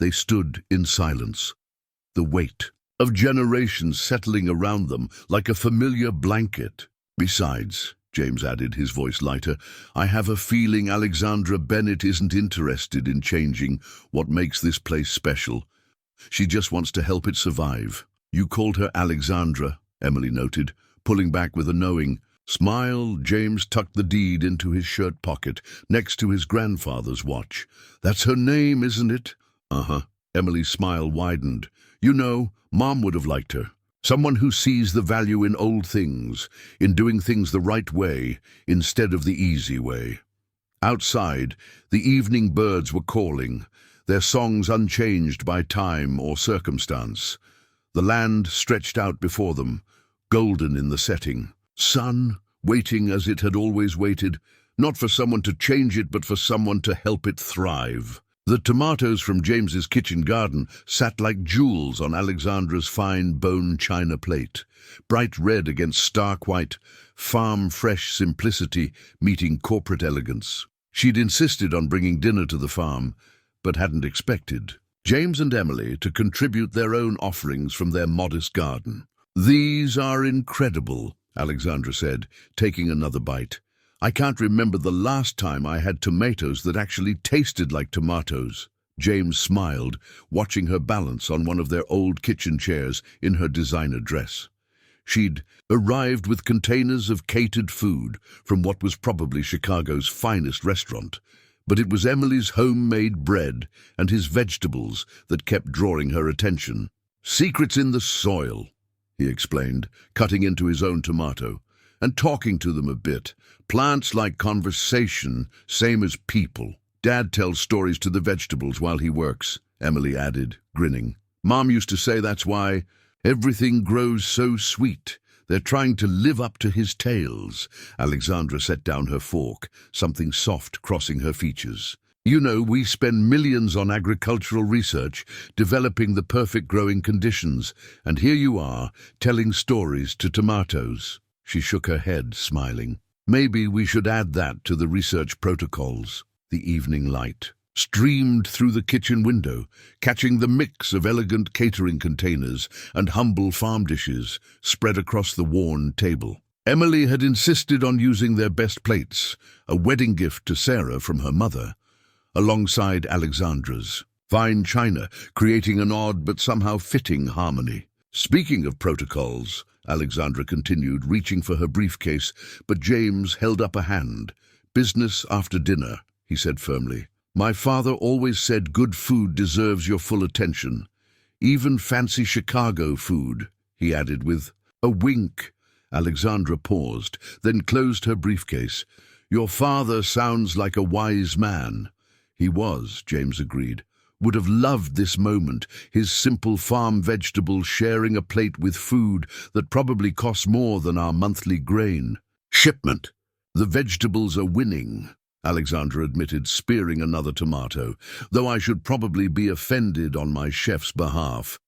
they stood in silence. The weight of generations settling around them like a familiar blanket. Besides, James added, his voice lighter, I have a feeling Alexandra Bennett isn't interested in changing what makes this place special. She just wants to help it survive. You called her Alexandra, Emily noted, pulling back with a knowing smile. James tucked the deed into his shirt pocket, next to his grandfather's watch. That's her name, isn't it? Uh-huh. Emily's smile widened. You know, Mom would have liked her. Someone who sees the value in old things, in doing things the right way, instead of the easy way. Outside, the evening birds were calling, their songs unchanged by time or circumstance. The land stretched out before them, golden in the setting. Sun, waiting as it had always waited, not for someone to change it, but for someone to help it thrive. The tomatoes from James's kitchen garden sat like jewels on Alexandra's fine bone china plate, bright red against stark white, farm-fresh simplicity meeting corporate elegance. She'd insisted on bringing dinner to the farm, but hadn't expected James and Emily to contribute their own offerings from their modest garden. These are incredible, Alexandra said, taking another bite. I can't remember the last time I had tomatoes that actually tasted like tomatoes. James smiled, watching her balance on one of their old kitchen chairs in her designer dress. She'd arrived with containers of catered food from what was probably Chicago's finest restaurant, but it was Emily's homemade bread and his vegetables that kept drawing her attention. Secrets in the soil, he explained, cutting into his own tomato, and talking to them a bit. Plants like conversation, same as people. Dad tells stories to the vegetables while he works, Emily added, grinning. Mom used to say that's why everything grows so sweet. They're trying to live up to his tales. Alexandra set down her fork, something soft crossing her features. You know, we spend millions on agricultural research, developing the perfect growing conditions, and here you are, telling stories to tomatoes. She shook her head, smiling. Maybe we should add that to the research protocols. The evening light streamed through the kitchen window, catching the mix of elegant catering containers and humble farm dishes spread across the worn table. Emily had insisted on using their best plates, a wedding gift to Sarah from her mother, alongside Alexandra's fine china, creating an odd but somehow fitting harmony. Speaking of protocols, Alexandra continued, reaching for her briefcase, but James held up a hand. Business after dinner, he said firmly. My father always said good food deserves your full attention. Even fancy Chicago food, he added with a wink. Alexandra paused, then closed her briefcase. Your father sounds like a wise man. He was, James agreed. Would have loved this moment, his simple farm vegetables sharing a plate with food that probably costs more than our monthly grain. Shipment. The vegetables are winning, Alexandra admitted, spearing another tomato, though I should probably be offended on my chef's behalf.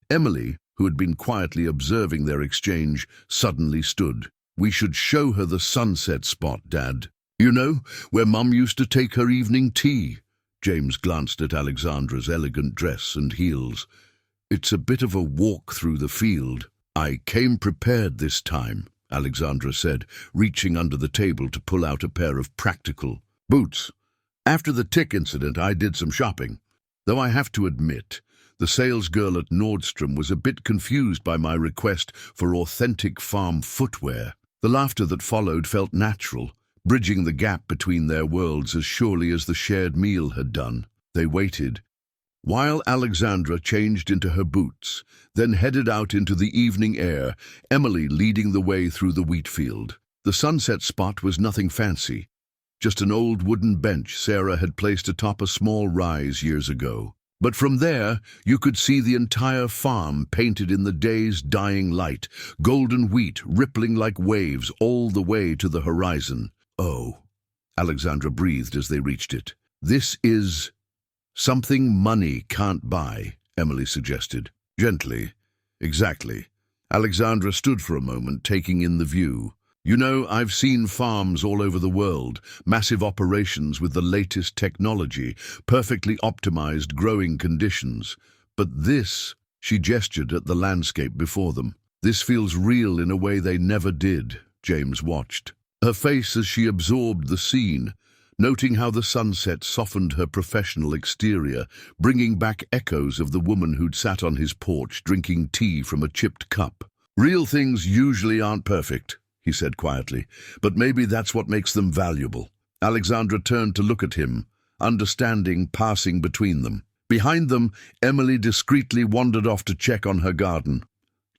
Emily, who had been quietly observing their exchange, suddenly stood. We should show her the sunset spot, Dad. You know, where Mum used to take her evening tea. James glanced at Alexandra's elegant dress and heels. It's a bit of a walk through the field. I came prepared this time, Alexandra said, reaching under the table to pull out a pair of practical boots. After the tick incident, I did some shopping, though I have to admit, the sales girl at Nordstrom was a bit confused by my request for authentic farm footwear. The laughter that followed felt natural, bridging the gap between their worlds as surely as the shared meal had done. They waited, while Alexandra changed into her boots, then headed out into the evening air, Emily leading the way through the wheat field. The sunset spot was nothing fancy, just an old wooden bench Sarah had placed atop a small rise years ago. But from there, you could see the entire farm painted in the day's dying light, golden wheat rippling like waves all the way to the horizon. Oh, Alexandra breathed as they reached it. This is something money can't buy, Emily suggested. Gently. Exactly. Alexandra stood for a moment, taking in the view. You know, I've seen farms all over the world, massive operations with the latest technology, perfectly optimized growing conditions. But this, She gestured at the landscape before them. "This feels real in a way they never did," James watched. Her face as she absorbed the scene, noting how the sunset softened her professional exterior, bringing back echoes of the woman who'd sat on his porch drinking tea from a chipped cup. "Real things usually aren't perfect," he said quietly, "but maybe that's what makes them valuable." Alexandra turned to look at him, understanding passing between them. Behind them, Emily discreetly wandered off to check on her garden,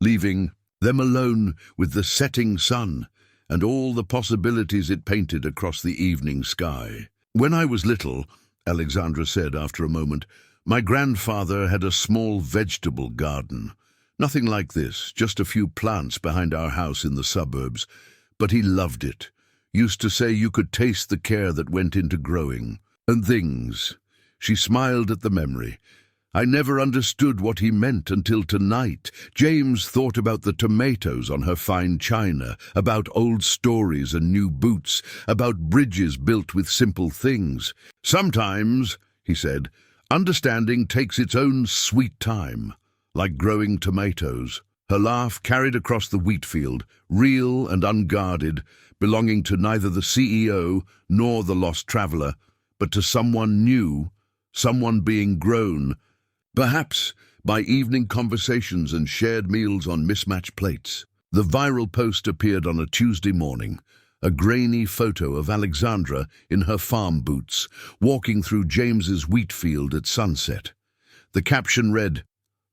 leaving them alone with the setting sun and all the possibilities it painted across the evening sky. "When I was little," Alexandra said after a moment, "my grandfather had a small vegetable garden. Nothing like this, just a few plants behind our house in the suburbs. But he loved it. Used to say you could taste the care that went into growing. And things." She smiled at the memory. "I never understood what he meant until tonight." James thought about the tomatoes on her fine china, about old stories and new boots, about bridges built with simple things. "Sometimes," he said, "understanding takes its own sweet time, like growing tomatoes." Her laugh carried across the wheat field, real and unguarded, belonging to neither the CEO nor the lost traveller, but to someone new, someone being grown, perhaps by evening conversations and shared meals on mismatched plates. The viral post appeared on a Tuesday morning, a grainy photo of Alexandra in her farm boots, walking through James's wheat field at sunset. The caption read,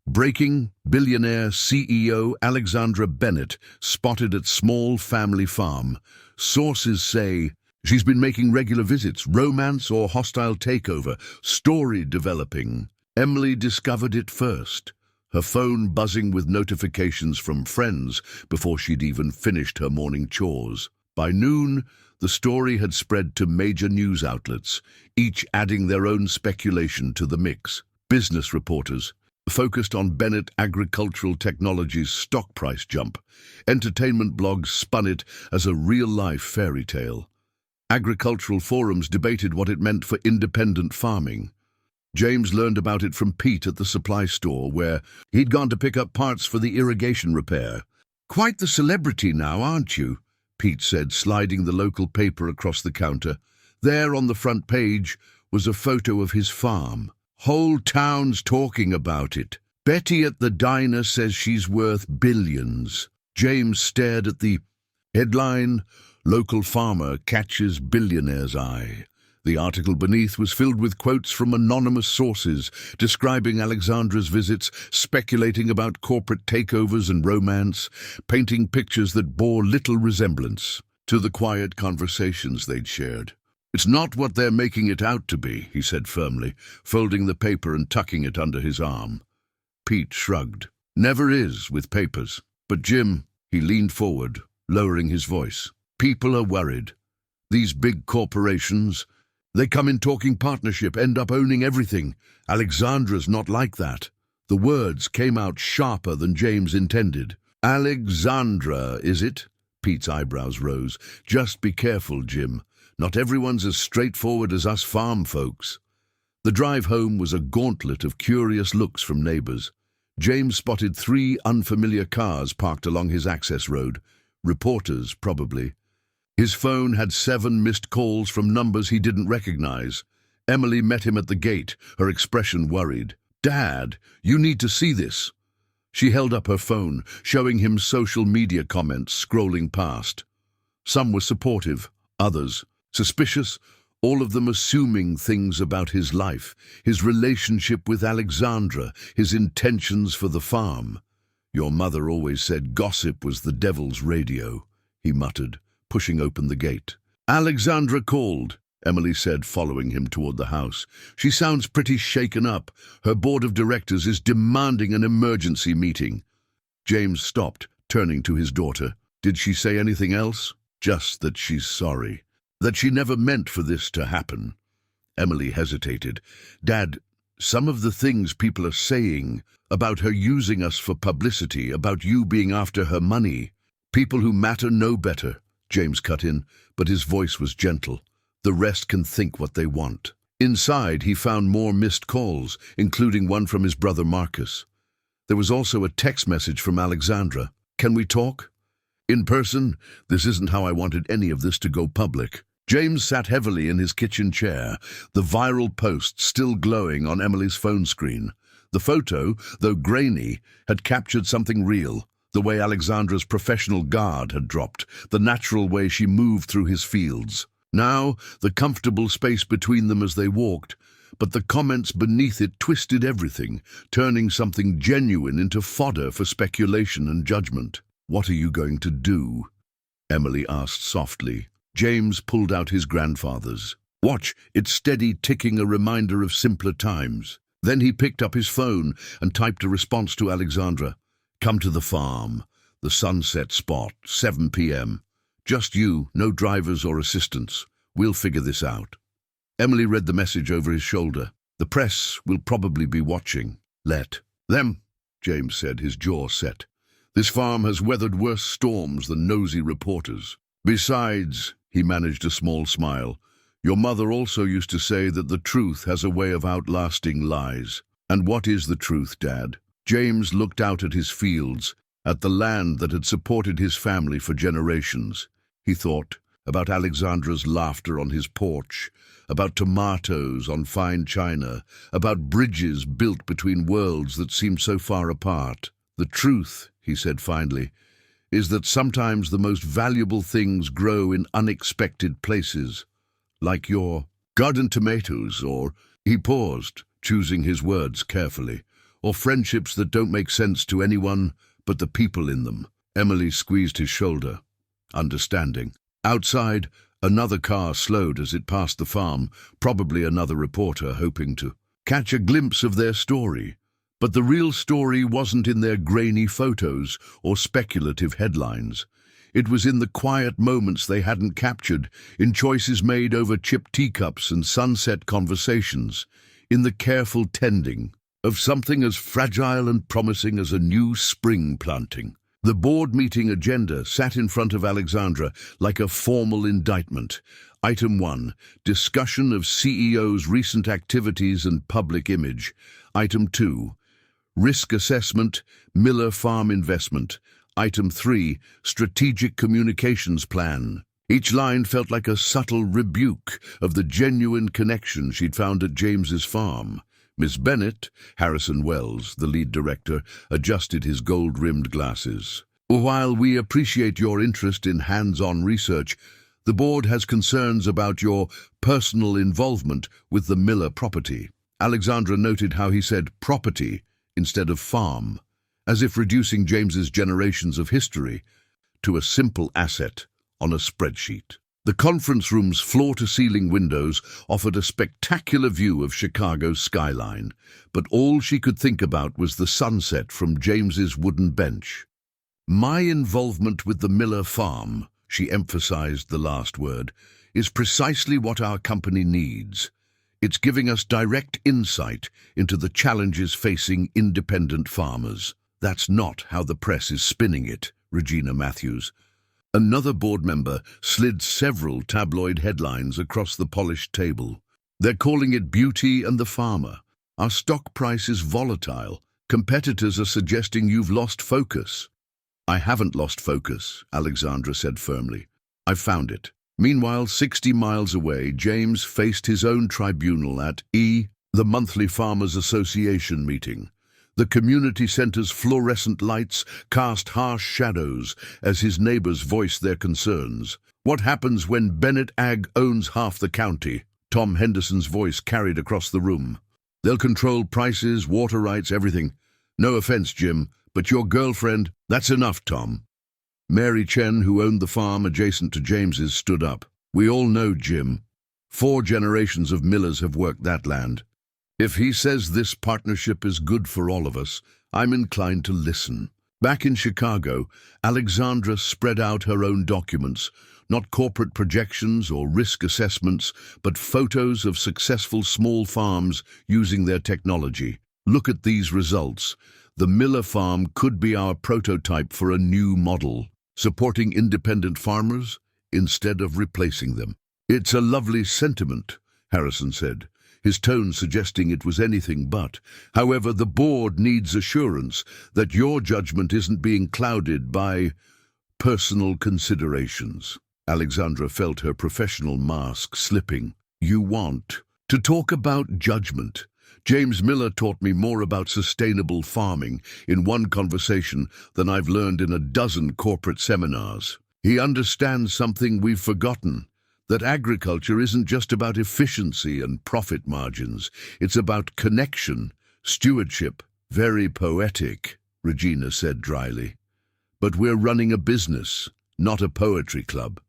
"Breaking, billionaire CEO Alexandra Bennett spotted at small family farm. Sources say she's been making regular visits, romance or hostile takeover, story developing." Emily discovered it first, her phone buzzing with notifications from friends before she'd even finished her morning chores. By noon, the story had spread to major news outlets, each adding their own speculation to the mix. Business reporters focused on Bennett Agricultural Technologies' stock price jump. Entertainment blogs spun it as a real-life fairy tale. Agricultural forums debated what it meant for independent farming. James learned about it from Pete at the supply store, where he'd gone to pick up parts for the irrigation repair. "Quite the celebrity now, aren't you?" Pete said, sliding the local paper across the counter. There on the front page was a photo of his farm. "Whole town's talking about it. Betty at the diner says she's worth billions." James stared at the headline, "Local farmer catches billionaire's eye." The article beneath was filled with quotes from anonymous sources, describing Alexandra's visits, speculating about corporate takeovers and romance, painting pictures that bore little resemblance to the quiet conversations they'd shared. "It's not what they're making it out to be," he said firmly, folding the paper and tucking it under his arm. Pete shrugged. "Never is with papers. But Jim," he leaned forward, lowering his voice, "people are worried. These big corporations, they come in talking partnership, end up owning everything. Alexandra's not like that." The words came out sharper than James intended. "Alexandra, is it?" Pete's eyebrows rose. "Just be careful, Jim. Not everyone's as straightforward as us farm folks." The drive home was a gauntlet of curious looks from neighbors. James spotted 3 unfamiliar cars parked along his access road. Reporters, probably. His phone had 7 missed calls from numbers he didn't recognize. Emily met him at the gate, her expression worried. "Dad, you need to see this." She held up her phone, showing him social media comments scrolling past. Some were supportive, others suspicious, all of them assuming things about his life, his relationship with Alexandra, his intentions for the farm. "Your mother always said gossip was the devil's radio," he muttered, pushing open the gate. "Alexandra called," Emily said, following him toward the house. "She sounds pretty shaken up. Her board of directors is demanding an emergency meeting." James stopped, turning to his daughter. "Did she say anything else?" "Just that she's sorry. That she never meant for this to happen." Emily hesitated. "Dad, some of the things people are saying about her using us for publicity, about you being after her money. People who matter know better," James cut in, but his voice was gentle. "The rest can think what they want." Inside, he found more missed calls, including one from his brother Marcus. There was also a text message from Alexandra. Can we talk? In person? This isn't how I wanted any of this to go public. James sat heavily in his kitchen chair, the viral post still glowing on Emily's phone screen. The photo, though grainy, had captured something real. The way Alexandra's professional guard had dropped, the natural way she moved through his fields. Now, the comfortable space between them as they walked, but the comments beneath it twisted everything, turning something genuine into fodder for speculation and judgment. "What are you going to do?" Emily asked softly. James pulled out his grandfather's. "Watch, it's steady ticking, a reminder of simpler times." Then he picked up his phone and typed a response to Alexandra. "Come to the farm. The sunset spot, 7 p.m. Just you, no drivers or assistants. We'll figure this out." Emily read the message over his shoulder. "The press will probably be watching. Let them," James said, his jaw set. "This farm has weathered worse storms than nosy reporters. Besides," he managed a small smile, "your mother also used to say that the truth has a way of outlasting lies." "And what is the truth, Dad?" James looked out at his fields, at the land that had supported his family for generations. He thought about Alexandra's laughter on his porch, about tomatoes on fine china, about bridges built between worlds that seemed so far apart. "The truth," he said finally, "is that sometimes the most valuable things grow in unexpected places, like your garden tomatoes, or—" He paused, choosing his words carefully. "Or friendships that don't make sense to anyone but the people in them." Emily squeezed his shoulder, understanding. Outside, another car slowed as it passed the farm, probably another reporter hoping to catch a glimpse of their story. But the real story wasn't in their grainy photos or speculative headlines. It was in the quiet moments they hadn't captured, in choices made over chipped teacups and sunset conversations, in the careful tending of something as fragile and promising as a new spring planting. The board meeting agenda sat in front of Alexandra like a formal indictment. Item 1, discussion of CEO's recent activities and public image. Item 2, risk assessment, Miller Farm investment. Item 3, strategic communications plan. Each line felt like a subtle rebuke of the genuine connection she'd found at James's farm. Miss Bennett, Harrison Wells, the lead director, adjusted his gold-rimmed glasses. "While we appreciate your interest in hands-on research, the board has concerns about your personal involvement with the Miller property." Alexandra noted how he said property instead of farm, as if reducing James's generations of history to a simple asset on a spreadsheet. The conference room's floor-to-ceiling windows offered a spectacular view of Chicago's skyline, but all she could think about was the sunset from James's wooden bench. "My involvement with the Miller farm," she emphasized the last word, "is precisely what our company needs. It's giving us direct insight into the challenges facing independent farmers." "That's not how the press is spinning it," Regina Matthews, another board member, slid several tabloid headlines across the polished table. "They're calling it Beauty and the Farmer. Our stock price is volatile. Competitors are suggesting you've lost focus." "I haven't lost focus," Alexandra said firmly. "I found it." Meanwhile, 60 miles away, James faced his own tribunal at the monthly Farmers Association meeting. The community center's fluorescent lights cast harsh shadows as his neighbors voiced their concerns. "What happens when Bennett Ag owns half the county?" Tom Henderson's voice carried across the room. "They'll control prices, water rights, everything. No offense, Jim, but your girlfriend—" "That's enough, Tom." Mary Chen, who owned the farm adjacent to James's, stood up. "We all know Jim. 4 generations of Millers have worked that land. If he says this partnership is good for all of us, I'm inclined to listen." Back in Chicago, Alexandra spread out her own documents, not corporate projections or risk assessments, but photos of successful small farms using their technology. "Look at these results. The Miller farm could be our prototype for a new model, supporting independent farmers instead of replacing them." "It's a lovely sentiment," Harrison said, his tone suggesting it was anything but. However, the board needs assurance that your judgment isn't being clouded by personal considerations. Alexandra felt her professional mask slipping. You want to talk about judgment? James Miller taught me more about sustainable farming in one conversation than I've learned in a dozen corporate seminars. He understands something we've forgotten, that agriculture isn't just about efficiency and profit margins. It's about connection, stewardship. Very poetic, Regina said dryly. But we're running a business, not a poetry club.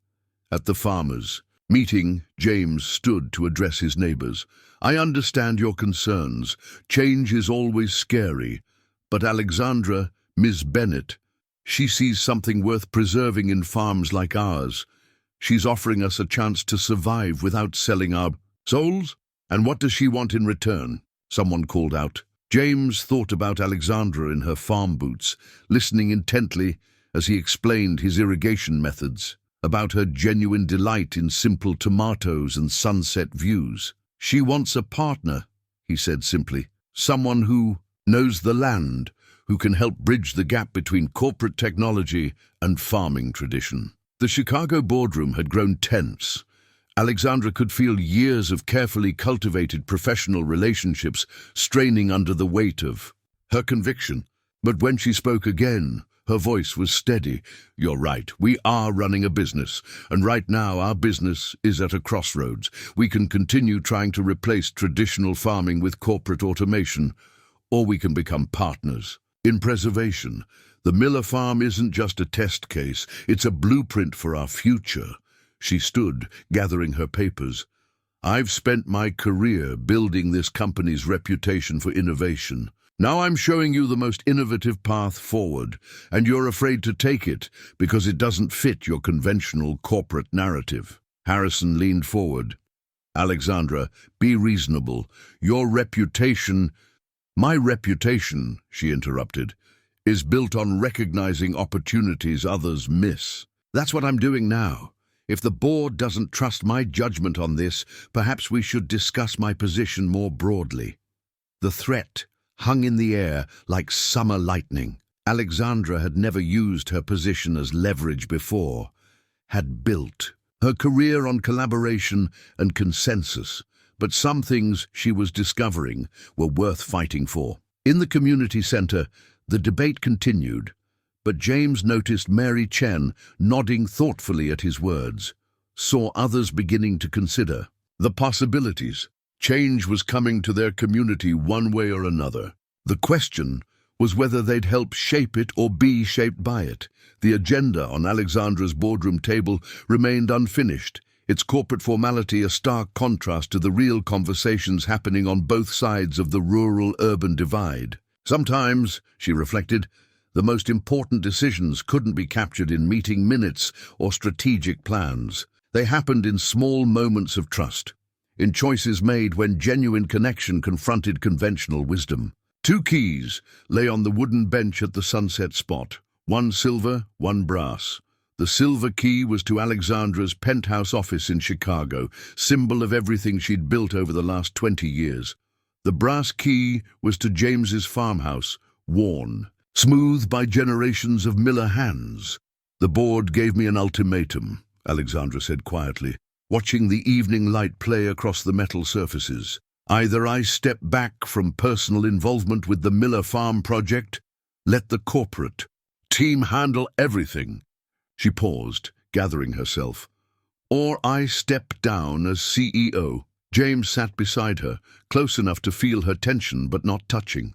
At the farmers' meeting, James stood to address his neighbors. I understand your concerns. Change is always scary. But Alexandra, Ms. Bennett, she sees something worth preserving in farms like ours. She's offering us a chance to survive without selling our souls. And what does she want in return? Someone called out. James thought about Alexandra in her farm boots, listening intently as he explained his irrigation methods, about her genuine delight in simple tomatoes and sunset views. She wants a partner, he said simply, someone who knows the land, who can help bridge the gap between corporate technology and farming tradition. The Chicago boardroom had grown tense. Alexandra could feel years of carefully cultivated professional relationships straining under the weight of her conviction. But when she spoke again, her voice was steady. You're right, we are running a business, and right now our business is at a crossroads. We can continue trying to replace traditional farming with corporate automation, or we can become partners in preservation. The Miller farm isn't just a test case, it's a blueprint for our future. She stood, gathering her papers. I've spent my career building this company's reputation for innovation. Now I'm showing you the most innovative path forward, and you're afraid to take it because it doesn't fit your conventional corporate narrative. Harrison leaned forward. Alexandra, be reasonable. Your reputation— My reputation, she interrupted, is built on recognizing opportunities others miss. That's what I'm doing now. If the board doesn't trust my judgment on this, perhaps we should discuss my position more broadly. The threat hung in the air like summer lightning. Alexandra had never used her position as leverage before, had built her career on collaboration and consensus, but some things she was discovering were worth fighting for. In the community center, the debate continued, but James noticed Mary Chen nodding thoughtfully at his words, saw others beginning to consider the possibilities. Change was coming to their community one way or another. The question was whether they'd help shape it or be shaped by it. The agenda on Alexandra's boardroom table remained unfinished, its corporate formality a stark contrast to the real conversations happening on both sides of the rural-urban divide. Sometimes, she reflected, the most important decisions couldn't be captured in meeting minutes or strategic plans. They happened in small moments of trust, in choices made when genuine connection confronted conventional wisdom. 2 keys lay on the wooden bench at the sunset spot, one silver, one brass. The silver key was to Alexandra's penthouse office in Chicago, symbol of everything she'd built over the last 20 years. The brass key was to James's farmhouse, worn, smooth by generations of Miller hands. The board gave me an ultimatum, Alexandra said quietly, watching the evening light play across the metal surfaces. Either I step back from personal involvement with the Miller Farm project, let the corporate team handle everything. She paused, gathering herself. Or I step down as CEO. James sat beside her, close enough to feel her tension but not touching.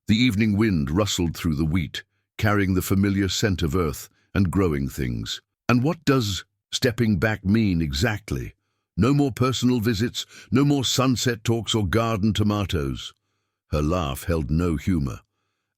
The evening wind rustled through the wheat, carrying the familiar scent of earth and growing things. And what does stepping back mean exactly? No more personal visits, no more sunset talks or garden tomatoes. Her laugh held no humor.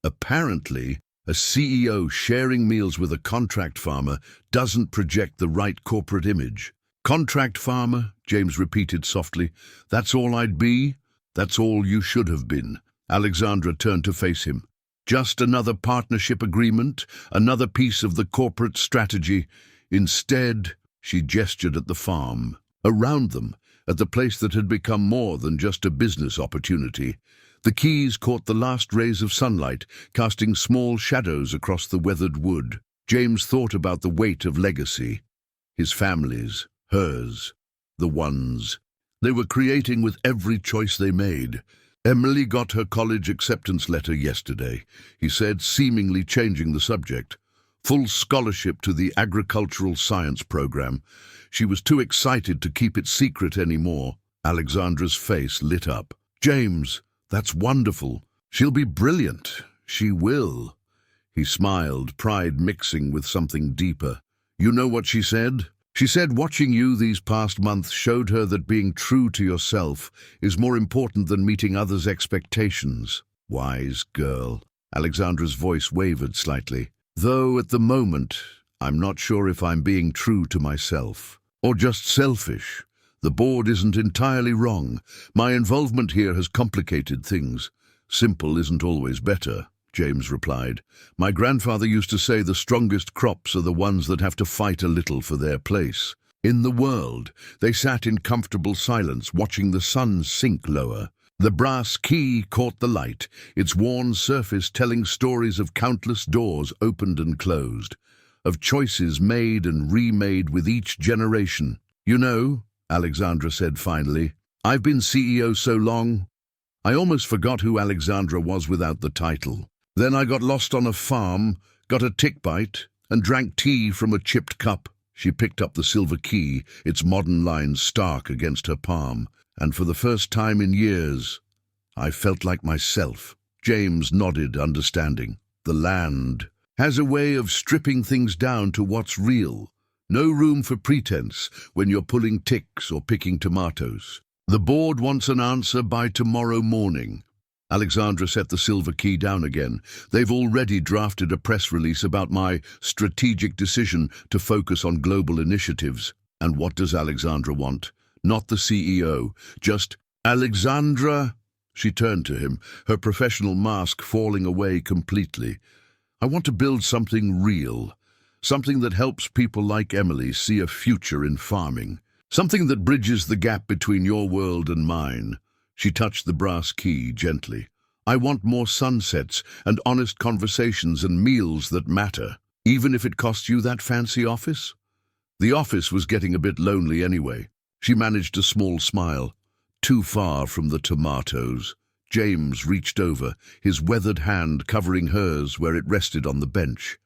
Apparently, a CEO sharing meals with a contract farmer doesn't project the right corporate image. Contract farmer, James repeated softly. That's all I'd be. That's all you should have been. Alexandra turned to face him. Just another partnership agreement, another piece of the corporate strategy. Instead, she gestured at the farm. Around them, at the place that had become more than just a business opportunity. The keys caught the last rays of sunlight, casting small shadows across the weathered wood. James thought about the weight of legacy. His family's, hers, the ones they were creating with every choice they made. Emily got her college acceptance letter yesterday, he said, seemingly changing the subject. Full scholarship to the agricultural science program. She was too excited to keep it secret anymore. Alexandra's face lit up. James, that's wonderful. She'll be brilliant. She will. He smiled, pride mixing with something deeper. You know what she said? She said watching you these past months showed her that being true to yourself is more important than meeting others' expectations. Wise girl. Alexandra's voice wavered slightly. Though at the moment, I'm not sure if I'm being true to myself. Or just selfish. The board isn't entirely wrong. My involvement here has complicated things. Simple isn't always better, James replied. My grandfather used to say the strongest crops are the ones that have to fight a little for their place. In the world, they sat in comfortable silence, watching the sun sink lower. The brass key caught the light, its worn surface telling stories of countless doors opened and closed, of choices made and remade with each generation. You know, Alexandra said finally, I've been CEO so long, I almost forgot who Alexandra was without the title. Then I got lost on a farm, got a tick bite, and drank tea from a chipped cup. She picked up the silver key, its modern lines stark against her palm. And for the first time in years, I felt like myself. James nodded, understanding. The land has a way of stripping things down to what's real. No room for pretense when you're pulling ticks or picking tomatoes. The board wants an answer by tomorrow morning. Alexandra set the silver key down again. They've already drafted a press release about my strategic decision to focus on global initiatives. And what does Alexandra want? Not the CEO, just Alexandra. She turned to him, her professional mask falling away completely. I want to build something real, something that helps people like Emily see a future in farming, something that bridges the gap between your world and mine. She touched the brass key gently. I want more sunsets and honest conversations and meals that matter, even if it costs you that fancy office. The office was getting a bit lonely anyway. She managed a small smile. Too far from the tomatoes. James reached over, his weathered hand covering hers where it rested on the bench.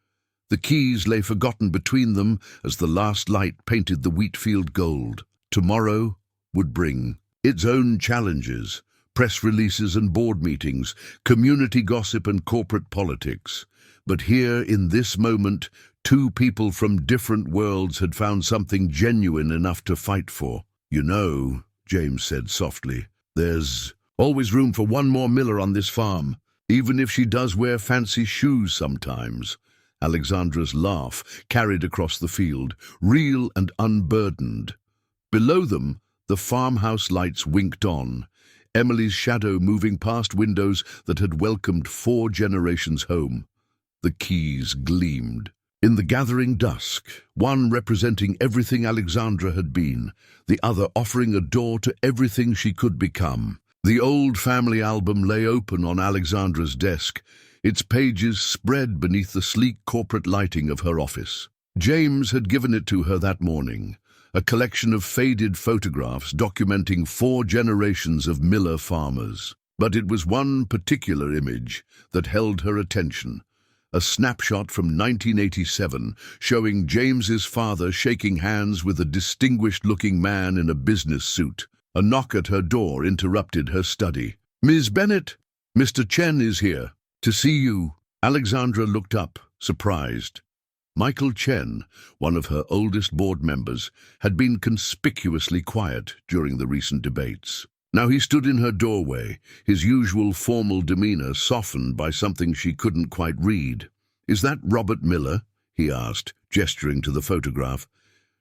The keys lay forgotten between them as the last light painted the wheat field gold. Tomorrow would bring its own challenges, press releases and board meetings, community gossip and corporate politics. But here, in this moment, two people from different worlds had found something genuine enough to fight for. You know, James said softly, there's always room for one more Miller on this farm, even if she does wear fancy shoes sometimes. Alexandra's laugh carried across the field, real and unburdened. Below them, the farmhouse lights winked on, Emily's shadow moving past windows that had welcomed 4 generations home. The keys gleamed. In the gathering dusk, one representing everything Alexandra had been, the other offering a door to everything she could become. The old family album lay open on Alexandra's desk, its pages spread beneath the sleek corporate lighting of her office. James had given it to her that morning, a collection of faded photographs documenting 4 generations of Miller farmers. But it was one particular image that held her attention. A snapshot from 1987 showing James's father shaking hands with a distinguished-looking man in a business suit. A knock at her door interrupted her study. Ms. Bennett, Mr. Chen is here. To see you. Alexandra looked up, surprised. Michael Chen, one of her oldest board members, had been conspicuously quiet during the recent debates. Now he stood in her doorway, his usual formal demeanor softened by something she couldn't quite read. Is that Robert Miller? He asked, gesturing to the photograph.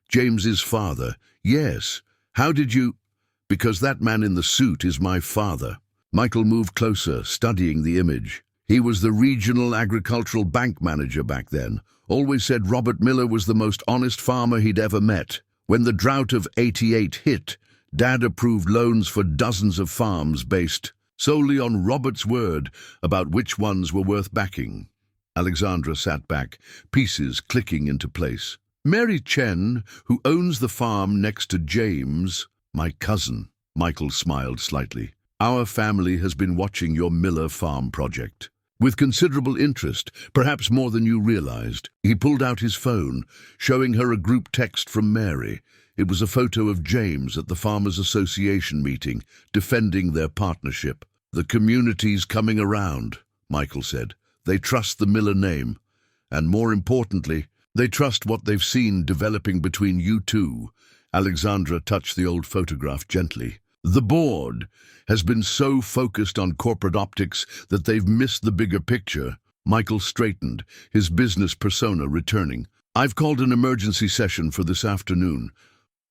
James's father. Yes. How did you... Because that man in the suit is my father. Michael moved closer, studying the image. He was the regional agricultural bank manager back then. Always said Robert Miller was the most honest farmer he'd ever met. When the drought of '88 hit, Dad approved loans for dozens of farms based solely on Robert's word about which ones were worth backing. Alexandra sat back, pieces clicking into place. Mary Chen, who owns the farm next to James, my cousin. Michael smiled slightly. Our family has been watching your Miller farm project with considerable interest, perhaps more than you realized. He pulled out his phone, showing her a group text from Mary. It was a photo of James at the Farmers Association meeting, defending their partnership. The community's coming around, Michael said. They trust the Miller name, and more importantly, they trust what they've seen developing between you two. Alexandra touched the old photograph gently. The board has been so focused on corporate optics that they've missed the bigger picture. Michael straightened, his business persona returning. I've called an emergency session for this afternoon.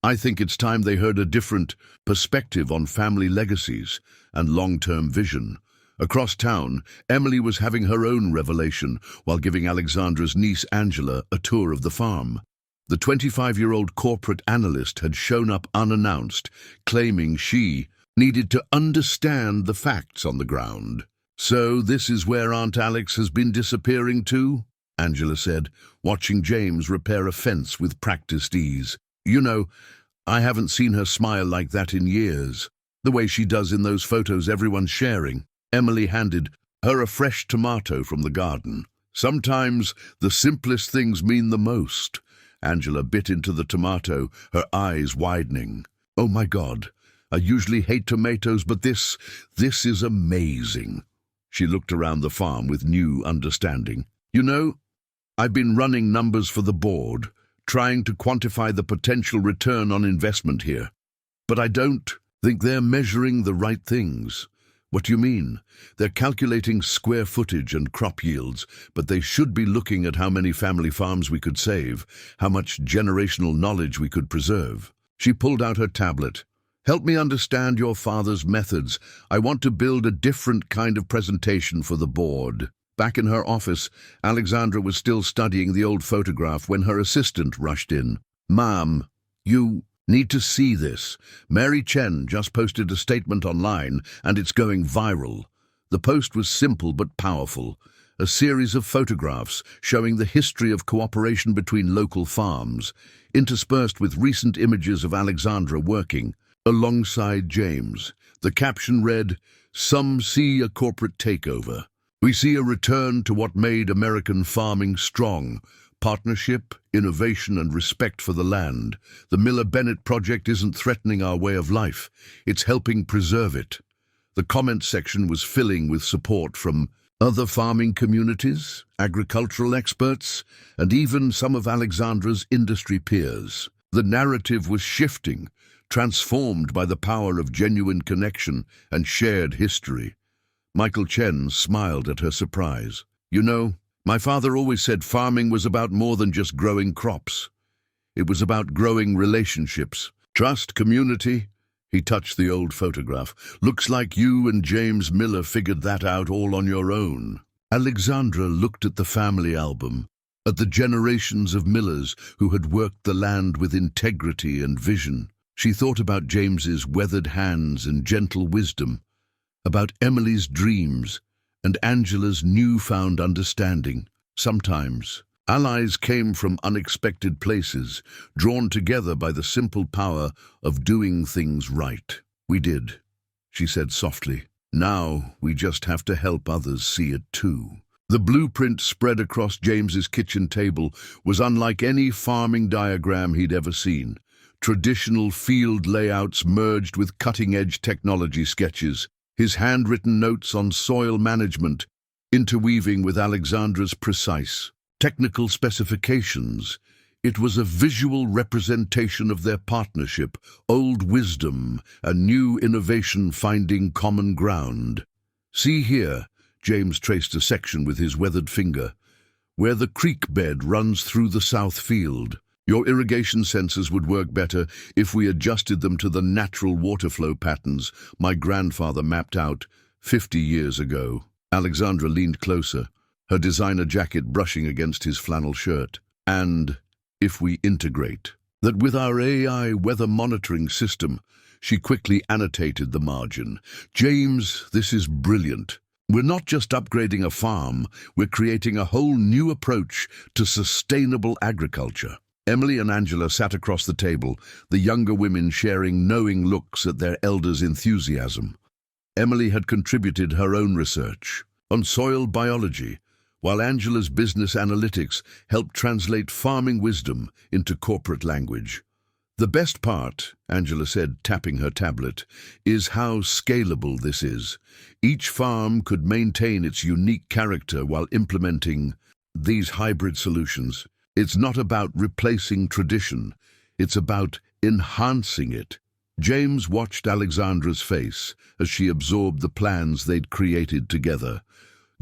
I think it's time they heard a different perspective on family legacies and long-term vision. Across town, Emily was having her own revelation while giving Alexandra's niece Angela a tour of the farm. The 25-year-old corporate analyst had shown up unannounced, claiming she needed to understand the facts on the ground. So this is where Aunt Alex has been disappearing too? Angela said, watching James repair a fence with practiced ease. You know, I haven't seen her smile like that in years, the way she does in those photos everyone's sharing. Emily handed her a fresh tomato from the garden. Sometimes the simplest things mean the most. Angela bit into the tomato, her eyes widening. Oh my God, I usually hate tomatoes, but this is amazing. She looked around the farm with new understanding. You know, I've been running numbers for the board, trying to quantify the potential return on investment here. But I don't think they're measuring the right things. What do you mean? They're calculating square footage and crop yields, but they should be looking at how many family farms we could save, how much generational knowledge we could preserve. She pulled out her tablet. Help me understand your father's methods. I want to build a different kind of presentation for the board. Back in her office, Alexandra was still studying the old photograph when her assistant rushed in. Ma'am, you need to see this. Mary Chen just posted a statement online, and it's going viral. The post was simple but powerful. A series of photographs showing the history of cooperation between local farms, interspersed with recent images of Alexandra working alongside James. The caption read, "Some see a corporate takeover. We see a return to what made American farming strong. Partnership, innovation, and respect for the land. The Miller-Bennett project isn't threatening our way of life. It's helping preserve it." The comment section was filling with support from other farming communities, agricultural experts, and even some of Alexandra's industry peers. The narrative was shifting, transformed by the power of genuine connection and shared history. Michael Chen smiled at her surprise. You know, my father always said farming was about more than just growing crops. It was about growing relationships, trust, community. He touched the old photograph. Looks like you and James Miller figured that out all on your own. Alexandra looked at the family album, at the generations of Millers who had worked the land with integrity and vision. She thought about James's weathered hands and gentle wisdom, about Emily's dreams and Angela's newfound understanding. Sometimes, allies came from unexpected places, drawn together by the simple power of doing things right. We did, she said softly. Now we just have to help others see it too. The blueprint spread across James's kitchen table was unlike any farming diagram he'd ever seen. Traditional field layouts merged with cutting-edge technology sketches, his handwritten notes on soil management, interweaving with Alexandra's precise technical specifications. It was a visual representation of their partnership, old wisdom and new innovation finding common ground. See here, James traced a section with his weathered finger, where the creek bed runs through the south field. Your irrigation sensors would work better if we adjusted them to the natural water flow patterns my grandfather mapped out 50 years ago. Alexandra leaned closer, her designer jacket brushing against his flannel shirt. And if we integrate that with our AI weather monitoring system, She quickly annotated the margin. "James, this is brilliant. We're not just upgrading a farm, we're creating a whole new approach to sustainable agriculture." Emily and Angela sat across the table, the younger women sharing knowing looks at their elders' enthusiasm. Emily had contributed her own research on soil biology, while Angela's business analytics helped translate farming wisdom into corporate language. "The best part," Angela said, tapping her tablet, "is how scalable this is. Each farm could maintain its unique character while implementing these hybrid solutions. It's not about replacing tradition, it's about enhancing it." James watched Alexandra's face as she absorbed the plans they'd created together.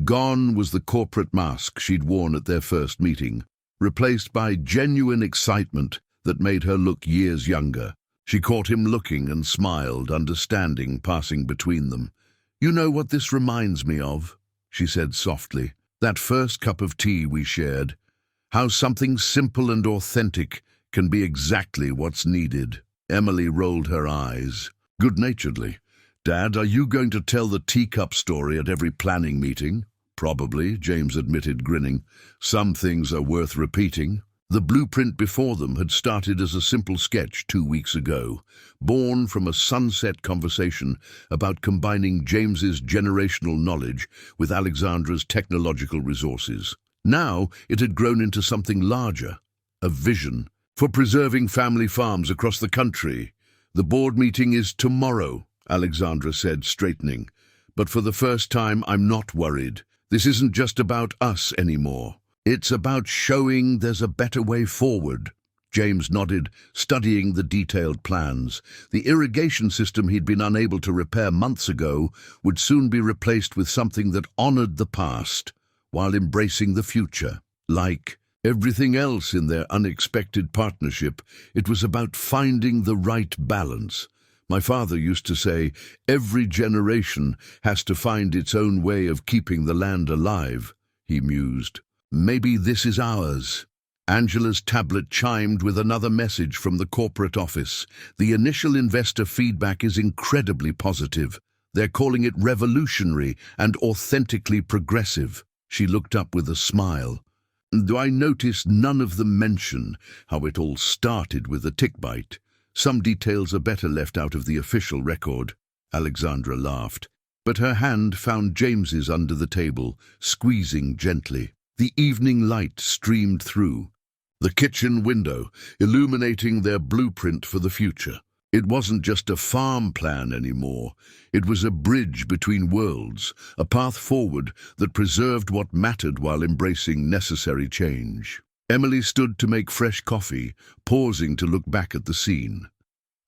Gone was the corporate mask she'd worn at their first meeting, replaced by genuine excitement that made her look years younger. She caught him looking and smiled, understanding passing between them. "You know what this reminds me of?" she said softly. "That first cup of tea we shared. How something simple and authentic can be exactly what's needed." Emily rolled her eyes, good-naturedly. "Dad, are you going to tell the teacup story at every planning meeting?" "Probably," James admitted, grinning. "Some things are worth repeating." The blueprint before them had started as a simple sketch 2 weeks ago, born from a sunset conversation about combining James's generational knowledge with Alexandra's technological resources. Now it had grown into something larger, a vision for preserving family farms across the country. "The board meeting is tomorrow," Alexandra said, straightening. "But for the first time, I'm not worried. This isn't just about us anymore. It's about showing there's a better way forward." James nodded, studying the detailed plans. The irrigation system he'd been unable to repair months ago would soon be replaced with something that honored the past while embracing the future. Like everything else in their unexpected partnership, it was about finding the right balance. "My father used to say, every generation has to find its own way of keeping the land alive," he mused. "Maybe this is ours." Angela's tablet chimed with another message from the corporate office. "The initial investor feedback is incredibly positive. They're calling it revolutionary and authentically progressive." She looked up with a smile. "Do I notice none of them mention how it all started with a tick bite? Some details are better left out of the official record." Alexandra laughed, but her hand found James's under the table, squeezing gently. The evening light streamed through the kitchen window, illuminating their blueprint for the future. It wasn't just a farm plan anymore. It was a bridge between worlds, a path forward that preserved what mattered while embracing necessary change. Emily stood to make fresh coffee, pausing to look back at the scene.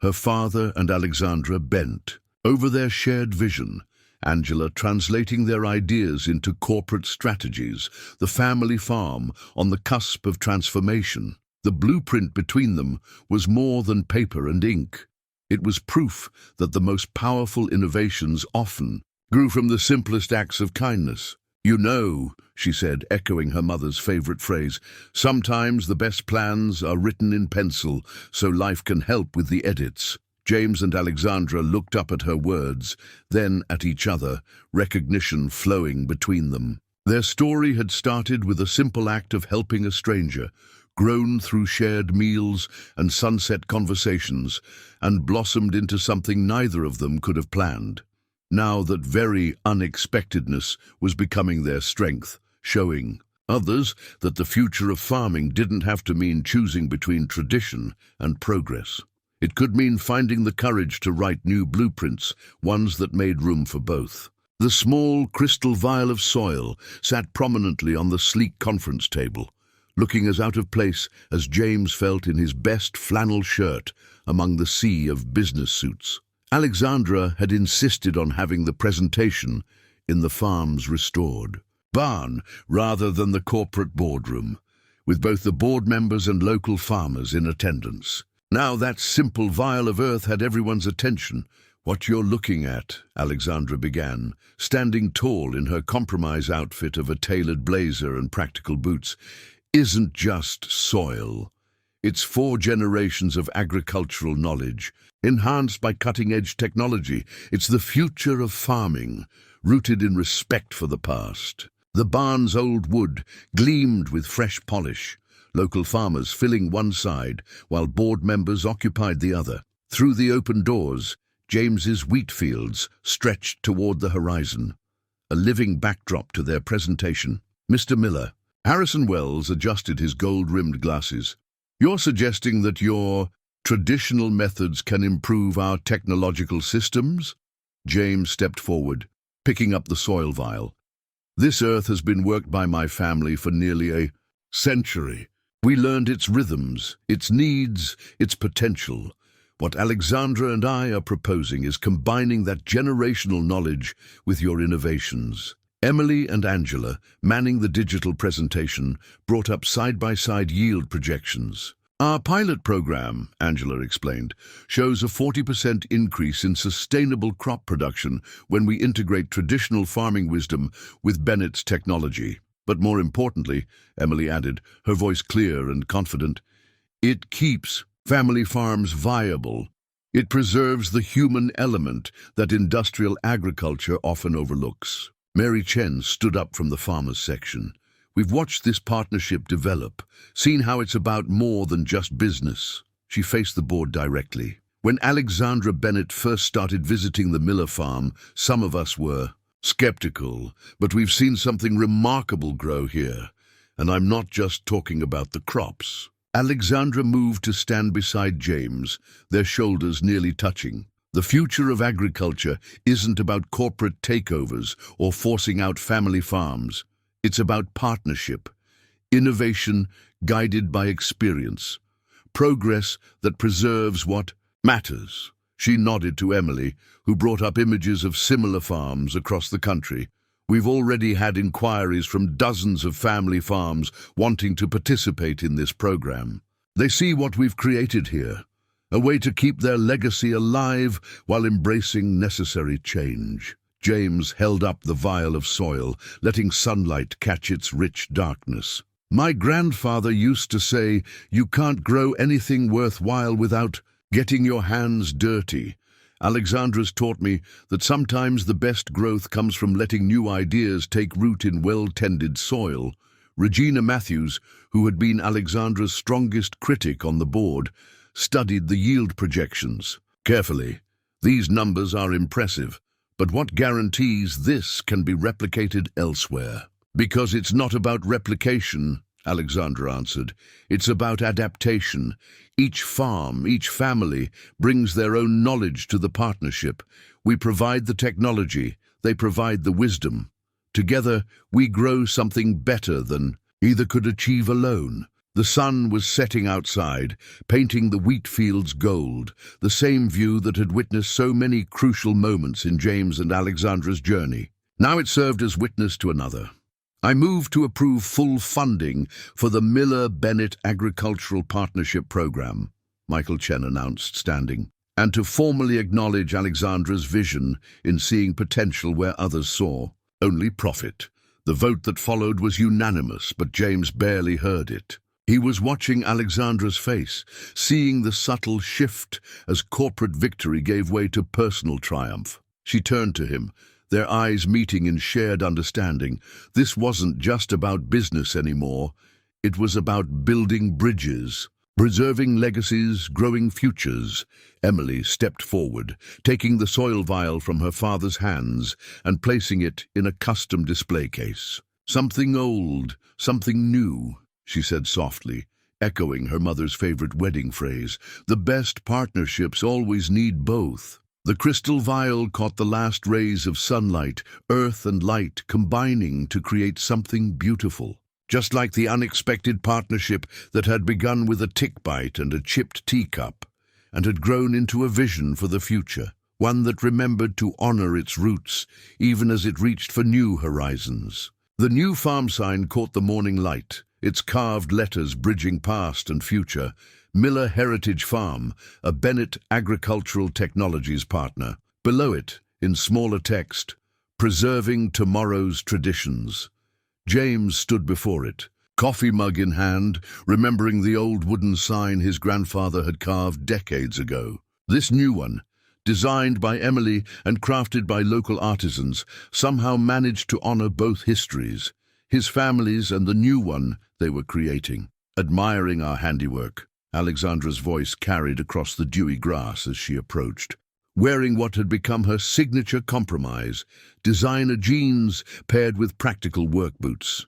Her father and Alexandra bent over their shared vision, Angela translating their ideas into corporate strategies, the family farm on the cusp of transformation. The blueprint between them was more than paper and ink. It was proof that the most powerful innovations often grew from the simplest acts of kindness. "You know," she said, echoing her mother's favorite phrase, "sometimes the best plans are written in pencil, so life can help with the edits." James and Alexandra looked up at her words, then at each other, recognition flowing between them. Their story had started with a simple act of helping a stranger, grown through shared meals and sunset conversations, and blossomed into something neither of them could have planned. Now that very unexpectedness was becoming their strength, showing others that the future of farming didn't have to mean choosing between tradition and progress. It could mean finding the courage to write new blueprints, ones that made room for both. The small crystal vial of soil sat prominently on the sleek conference table, looking as out of place as James felt in his best flannel shirt among the sea of business suits. Alexandra had insisted on having the presentation in the farm's restored barn rather than the corporate boardroom, with both the board members and local farmers in attendance. Now that simple vial of earth had everyone's attention. "What you're looking at," Alexandra began, standing tall in her compromise outfit of a tailored blazer and practical boots, "isn't just soil. It's 4 generations of agricultural knowledge, enhanced by cutting-edge technology. It's the future of farming, rooted in respect for the past. The barn's old wood gleamed with fresh polish, local farmers filling one side while board members occupied the other. Through the open doors, James's wheat fields stretched toward the horizon, a living backdrop to their presentation. Mr. Miller. Harrison Wells adjusted his gold-rimmed glasses. You're suggesting that your traditional methods can improve our technological systems? James stepped forward, picking up the soil vial. This earth has been worked by my family for nearly a century. We learned its rhythms, its needs, its potential. What Alexandra and I are proposing is combining that generational knowledge with your innovations. Emily and Angela, manning the digital presentation, brought up side-by-side yield projections. Our pilot program, Angela explained, shows a 40% increase in sustainable crop production when we integrate traditional farming wisdom with Bennett's technology. But more importantly, Emily added, her voice clear and confident, it keeps family farms viable. It preserves the human element that industrial agriculture often overlooks. Mary Chen stood up from the farmers section. We've watched this partnership develop, seen how it's about more than just business. She faced the board directly. When Alexandra Bennett first started visiting the Miller farm, some of us were skeptical, but we've seen something remarkable grow here. And I'm not just talking about the crops. Alexandra moved to stand beside James, their shoulders nearly touching. The future of agriculture isn't about corporate takeovers or forcing out family farms. It's about partnership, innovation guided by experience, progress that preserves what matters. She nodded to Emily, who brought up images of similar farms across the country. We've already had inquiries from dozens of family farms wanting to participate in this program. They see what we've created here. A way to keep their legacy alive while embracing necessary change. James held up the vial of soil, letting sunlight catch its rich darkness. My grandfather used to say, you can't grow anything worthwhile without getting your hands dirty. Alexandra's taught me that sometimes the best growth comes from letting new ideas take root in well-tended soil. Regina Matthews, who had been Alexandra's strongest critic on the board, studied the yield projections carefully. These numbers are impressive, but what guarantees this can be replicated elsewhere? Because it's not about replication, Alexandra answered. It's about adaptation. Each farm, each family brings their own knowledge to the partnership. We provide the technology, they provide the wisdom. Together, we grow something better than either could achieve alone. The sun was setting outside, painting the wheat fields gold, the same view that had witnessed so many crucial moments in James and Alexandra's journey. Now it served as witness to another. I move to approve full funding for the Miller-Bennett Agricultural Partnership Program, Michael Chen announced, standing, and to formally acknowledge Alexandra's vision in seeing potential where others saw only profit. The vote that followed was unanimous, but James barely heard it. He was watching Alexandra's face, seeing the subtle shift as corporate victory gave way to personal triumph. She turned to him, their eyes meeting in shared understanding. This wasn't just about business anymore. It was about building bridges, preserving legacies, growing futures. Emily stepped forward, taking the soil vial from her father's hands and placing it in a custom display case. Something old, something new, she said softly, echoing her mother's favorite wedding phrase. The best partnerships always need both. The crystal vial caught the last rays of sunlight, earth and light combining to create something beautiful. Just like the unexpected partnership that had begun with a tick bite and a chipped teacup, and had grown into a vision for the future, one that remembered to honor its roots, even as it reached for new horizons. The new farm sign caught the morning light, its carved letters bridging past and future. Miller Heritage Farm, a Bennett Agricultural Technologies partner. Below it, in smaller text, preserving tomorrow's traditions. James stood before it, coffee mug in hand, remembering the old wooden sign his grandfather had carved decades ago. This new one, designed by Emily and crafted by local artisans, somehow managed to honor both histories, his family's and the new one they were creating. Admiring our handiwork, Alexandra's voice carried across the dewy grass as she approached. Wearing what had become her signature compromise, designer jeans paired with practical work boots.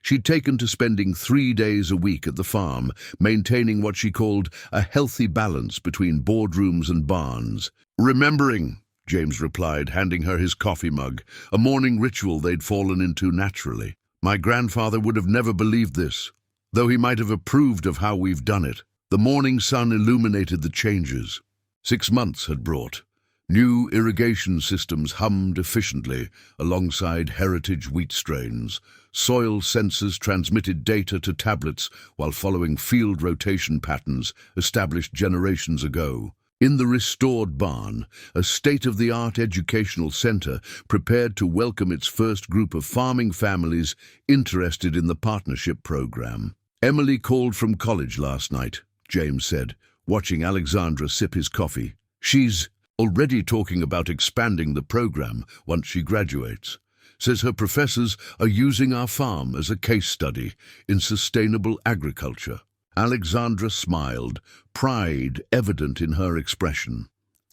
She'd taken to spending 3 days a week at the farm, maintaining what she called a healthy balance between boardrooms and barns. "Remembering," James replied, handing her his coffee mug, a morning ritual they'd fallen into naturally. "My grandfather would have never believed this, though he might have approved of how we've done it." The morning sun illuminated the changes 6 months had brought. New irrigation systems hummed efficiently alongside heritage wheat strains. Soil sensors transmitted data to tablets while following field rotation patterns established generations ago. In the restored barn, a state-of-the-art educational center prepared to welcome its first group of farming families interested in the partnership program. "Emily called from college last night," James said, watching Alexandra sip his coffee. "She's already talking about expanding the program once she graduates. Says her professors are using our farm as a case study in sustainable agriculture." Alexandra smiled, pride evident in her expression.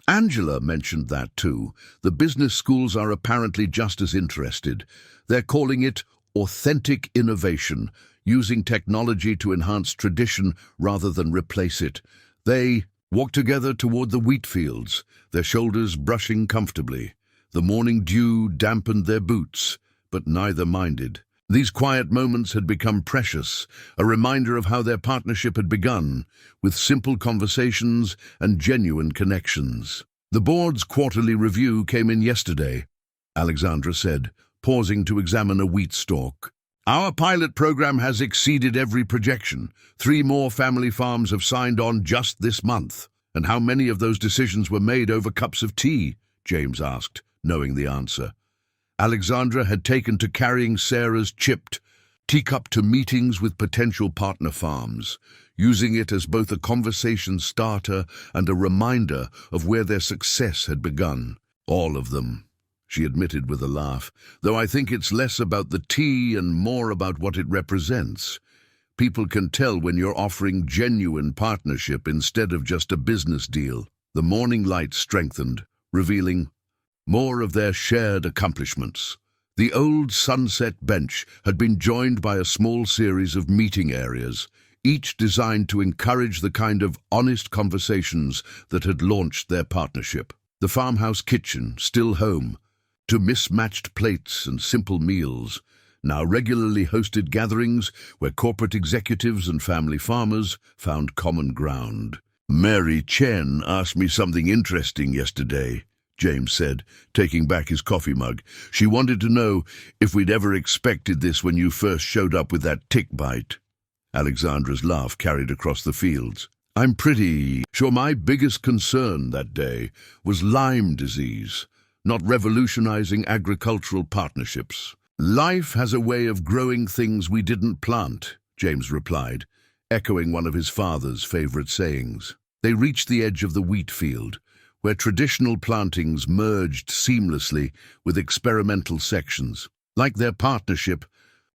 Angela mentioned that too. The business schools are apparently just as interested. They're calling it authentic innovation, using technology to enhance tradition rather than replace it. They walked together toward the wheat fields, their shoulders brushing comfortably. The morning dew dampened their boots, but neither minded. These quiet moments had become precious, a reminder of how their partnership had begun, with simple conversations and genuine connections. "The board's quarterly review came in yesterday," Alexandra said, pausing to examine a wheat stalk. "Our pilot program has exceeded every projection. 3 more family farms have signed on just this month." "And how many of those decisions were made over cups of tea?" James asked, knowing the answer. Alexandra had taken to carrying Sarah's chipped teacup to meetings with potential partner farms, using it as both a conversation starter and a reminder of where their success had begun. "All of them," she admitted with a laugh, "though I think it's less about the tea and more about what it represents. People can tell when you're offering genuine partnership instead of just a business deal." The morning light strengthened, revealing more of their shared accomplishments. The old sunset bench had been joined by a small series of meeting areas, each designed to encourage the kind of honest conversations that had launched their partnership. The farmhouse kitchen, still home to mismatched plates and simple meals, now regularly hosted gatherings where corporate executives and family farmers found common ground. "Mary Chen asked me something interesting yesterday," James said, taking back his coffee mug. "She wanted to know if we'd ever expected this when you first showed up with that tick bite." Alexandra's laugh carried across the fields. "I'm pretty sure my biggest concern that day was Lyme disease, not revolutionizing agricultural partnerships." "Life has a way of growing things we didn't plant," James replied, echoing one of his father's favorite sayings. They reached the edge of the wheat field, where traditional plantings merged seamlessly with experimental sections. Like their partnership,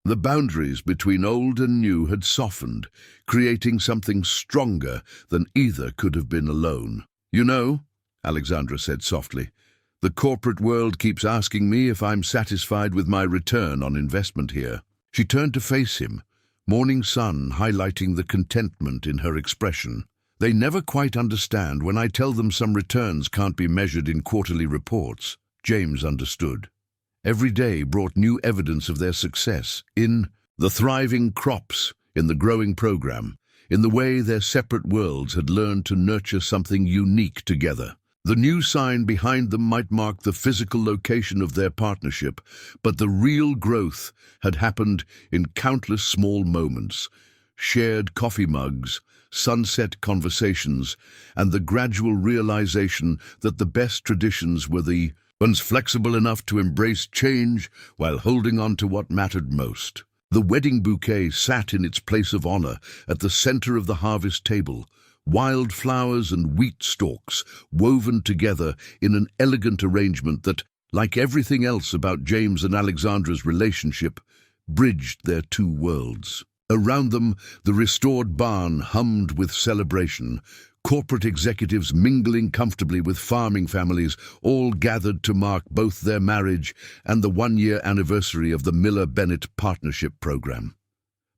the boundaries between old and new had softened, creating something stronger than either could have been alone. "You know," Alexandra said softly, "the corporate world keeps asking me if I'm satisfied with my return on investment here." She turned to face him, morning sun highlighting the contentment in her expression. "They never quite understand when I tell them some returns can't be measured in quarterly reports." James understood. Every day brought new evidence of their success, in the thriving crops, in the growing program, in the way their separate worlds had learned to nurture something unique together. The new sign behind them might mark the physical location of their partnership, but the real growth had happened in countless small moments: shared coffee mugs, sunset conversations, and the gradual realization that the best traditions were the ones flexible enough to embrace change while holding on to what mattered most. The wedding bouquet sat in its place of honor at the center of the harvest table, wildflowers and wheat stalks woven together in an elegant arrangement that, like everything else about James and Alexandra's relationship, bridged their two worlds. Around them, the restored barn hummed with celebration, corporate executives mingling comfortably with farming families, all gathered to mark both their marriage and the one-year anniversary of the Miller-Bennett Partnership Program.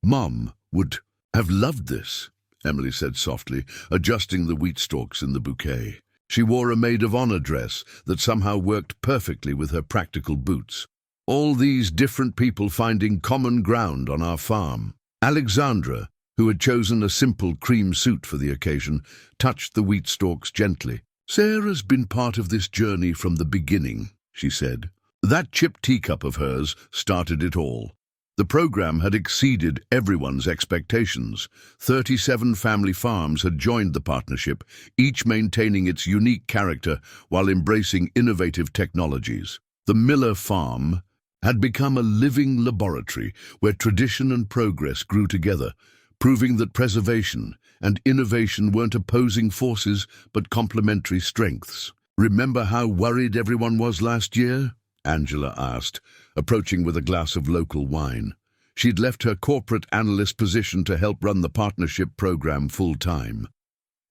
"Mom would have loved this," Emily said softly, adjusting the wheat stalks in the bouquet. She wore a maid-of-honor dress that somehow worked perfectly with her practical boots. All these different people finding common ground on our farm. Alexandra, who had chosen a simple cream suit for the occasion, touched the wheat stalks gently. "Sarah's been part of this journey from the beginning," she said. That chipped teacup of hers started it all. The program had exceeded everyone's expectations. 37 family farms had joined the partnership, each maintaining its unique character while embracing innovative technologies. The Miller farm had become a living laboratory where tradition and progress grew together, proving that preservation and innovation weren't opposing forces but complementary strengths. "Remember how worried everyone was last year?" Angela asked, approaching with a glass of local wine. She'd left her corporate analyst position to help run the partnership program full-time.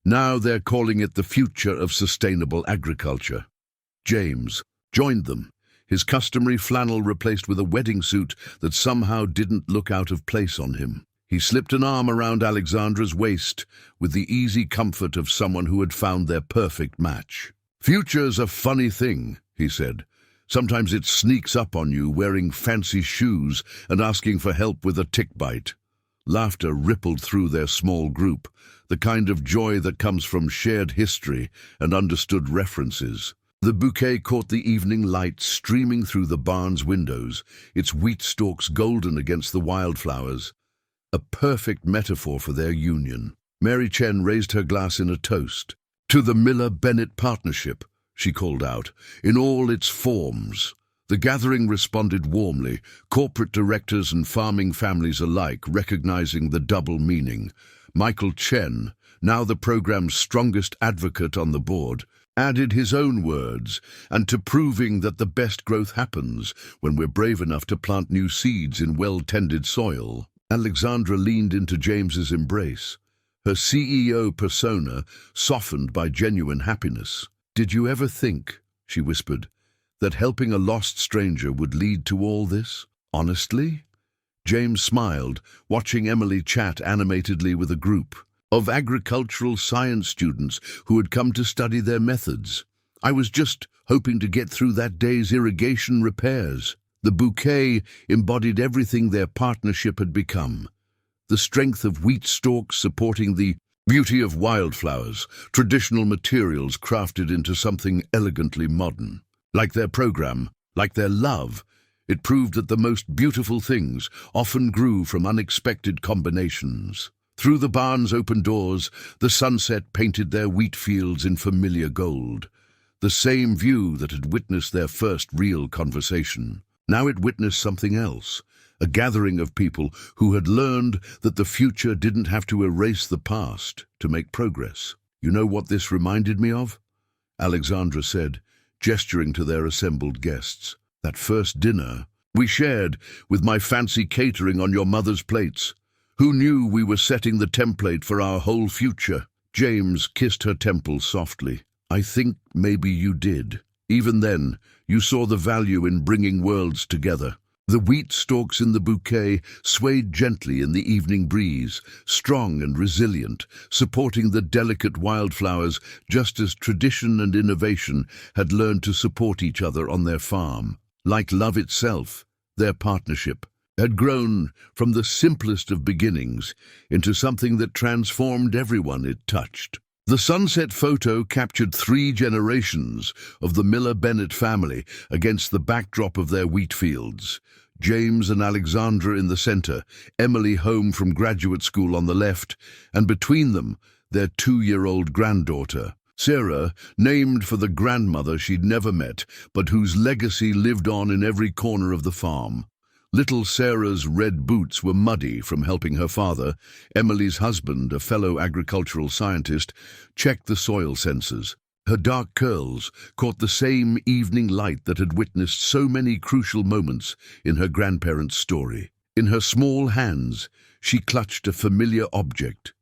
Now they're calling it the future of sustainable agriculture. James joined them, his customary flannel replaced with a wedding suit that somehow didn't look out of place on him. He slipped an arm around Alexandra's waist with the easy comfort of someone who had found their perfect match. "Future's a funny thing," he said. "Sometimes it sneaks up on you wearing fancy shoes and asking for help with a tick bite." Laughter rippled through their small group, the kind of joy that comes from shared history and understood references. The bouquet caught the evening light streaming through the barn's windows, its wheat stalks golden against the wildflowers. A perfect metaphor for their union. Mary Chen raised her glass in a toast. "To the Miller-Bennett Partnership," she called out, "in all its forms." The gathering responded warmly, corporate directors and farming families alike recognizing the double meaning. Michael Chen, now the program's strongest advocate on the board, added his own words, and to proving that the best growth happens when we're brave enough to plant new seeds in well-tended soil. Alexandra leaned into James's embrace, her CEO persona softened by genuine happiness. "Did you ever think," she whispered, "that helping a lost stranger would lead to all this? Honestly?" James smiled, watching Emily chat animatedly with a group of agricultural science students who had come to study their methods. "I was just hoping to get through that day's irrigation repairs." The bouquet embodied everything their partnership had become. The strength of wheat stalks supporting the beauty of wildflowers, traditional materials crafted into something elegantly modern. Like their program, like their love, it proved that the most beautiful things often grew from unexpected combinations. Through the barn's open doors, the sunset painted their wheat fields in familiar gold, the same view that had witnessed their first real conversation. Now it witnessed something else, a gathering of people who had learned that the future didn't have to erase the past to make progress. "You know what this reminded me of?" Alexandra said, gesturing to their assembled guests. "That first dinner we shared with my fancy catering on your mother's plates. Who knew we were setting the template for our whole future?" James kissed her temples softly. "I think maybe you did. Even then, you saw the value in bringing worlds together." The wheat stalks in the bouquet swayed gently in the evening breeze, strong and resilient, supporting the delicate wildflowers just as tradition and innovation had learned to support each other on their farm. Like love itself, their partnership had grown from the simplest of beginnings into something that transformed everyone it touched. The sunset photo captured 3 generations of the Miller-Bennett family against the backdrop of their wheat fields. James and Alexandra in the center, Emily home from graduate school on the left, and between them, their 2-year-old granddaughter, Sarah, named for the grandmother she'd never met, but whose legacy lived on in every corner of the farm. Little Sarah's red boots were muddy from helping her father, Emily's husband, a fellow agricultural scientist, check the soil sensors. Her dark curls caught the same evening light that had witnessed so many crucial moments in her grandparents' story. In her small hands, she clutched a familiar object,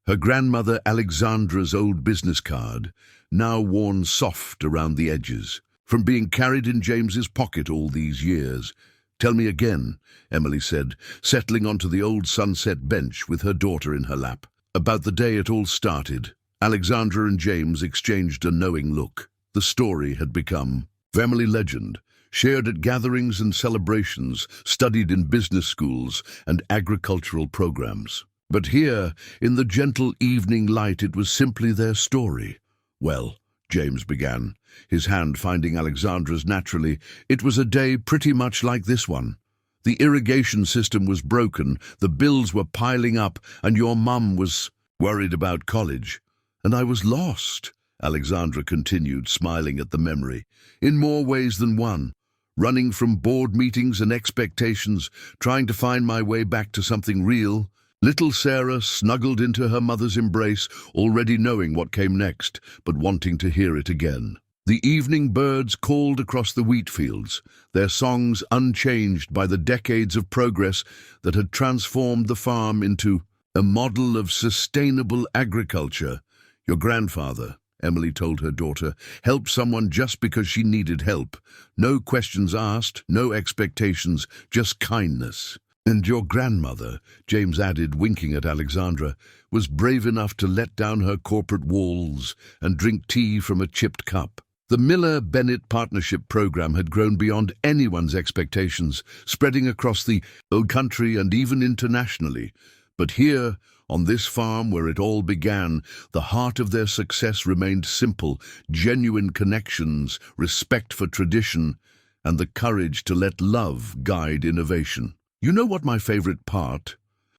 her grandmother Alexandra's old business card, now worn soft around the edges, from being carried in James's pocket all these years. "Tell me again," Emily said, settling onto the old sunset bench with her daughter in her lap. "About the day it all started." Alexandra and James exchanged a knowing look. The story had become family legend, shared at gatherings and celebrations, studied in business schools and agricultural programs. But here, in the gentle evening light, it was simply their story. "Well," James began, his hand finding Alexandra's naturally, "it was a day pretty much like this one. The irrigation system was broken, the bills were piling up, and your mum was worried about college. And I was lost," Alexandra continued, smiling at the memory, "in more ways than one, running from board meetings and expectations, trying to find my way back to something real." Little Sarah snuggled into her mother's embrace, already knowing what came next, but wanting to hear it again. The evening birds called across the wheat fields, their songs unchanged by the decades of progress that had transformed the farm into a model of sustainable agriculture. "Your grandfather," Emily told her daughter, "helped someone just because she needed help. No questions asked, no expectations, just kindness. And your grandmother," James added, winking at Alexandra, "was brave enough to let down her corporate walls and drink tea from a chipped cup." The Miller-Bennett Partnership Program had grown beyond anyone's expectations, spreading across the old country and even internationally. But here, on this farm where it all began, the heart of their success remained simple: genuine connections, respect for tradition, and the courage to let love guide innovation. "You know what my favorite part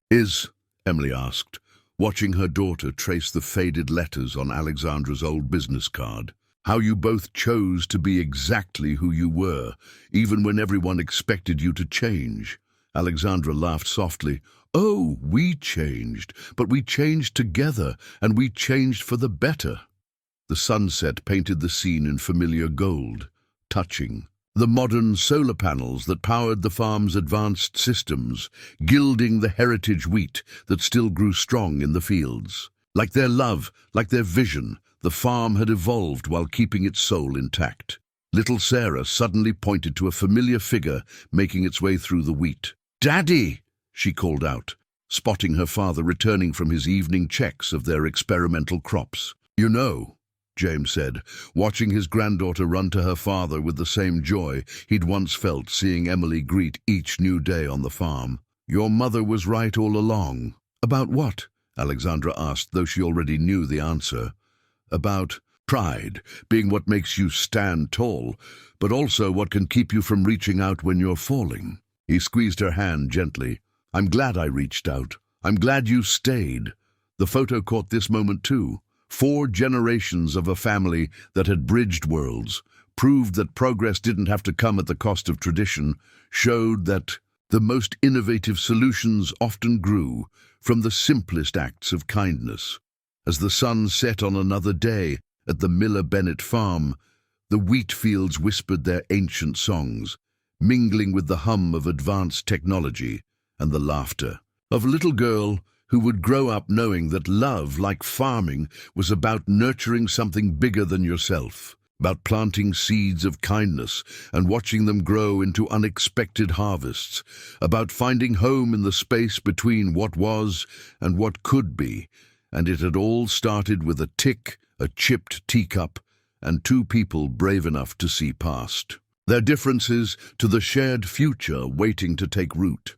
is?" Emily asked, watching her daughter trace the faded letters on Alexandra's old business card. "How you both chose to be exactly who you were, even when everyone expected you to change." Alexandra laughed softly. "Oh, we changed, but we changed together, and we changed for the better." The sunset painted the scene in familiar gold, touching. The modern solar panels that powered the farm's advanced systems, gilding the heritage wheat that still grew strong in the fields. Like their love, like their vision, the farm had evolved while keeping its soul intact. Little Sarah suddenly pointed to a familiar figure making its way through the wheat. "Daddy!" she called out, spotting her father returning from his evening checks of their experimental crops. "You know," James said, watching his granddaughter run to her father with the same joy he'd once felt seeing Emily greet each new day on the farm. "Your mother was right all along." "About what?" Alexandra asked, though she already knew the answer. "About pride being what makes you stand tall, but also what can keep you from reaching out when you're falling." He squeezed her hand gently. "I'm glad I reached out. I'm glad you stayed." The photo caught this moment too. 4 generations of a family that had bridged worlds, proved that progress didn't have to come at the cost of tradition, showed that the most innovative solutions often grew from the simplest acts of kindness. As the sun set on another day at the Miller-Bennett farm, the wheat fields whispered their ancient songs, mingling with the hum of advanced technology and the laughter of a little girl who would grow up knowing that love, like farming, was about nurturing something bigger than yourself, about planting seeds of kindness and watching them grow into unexpected harvests, about finding home in the space between what was and what could be. And it had all started with a tick, a chipped teacup, and 2 people brave enough to see past their differences to the shared future waiting to take root.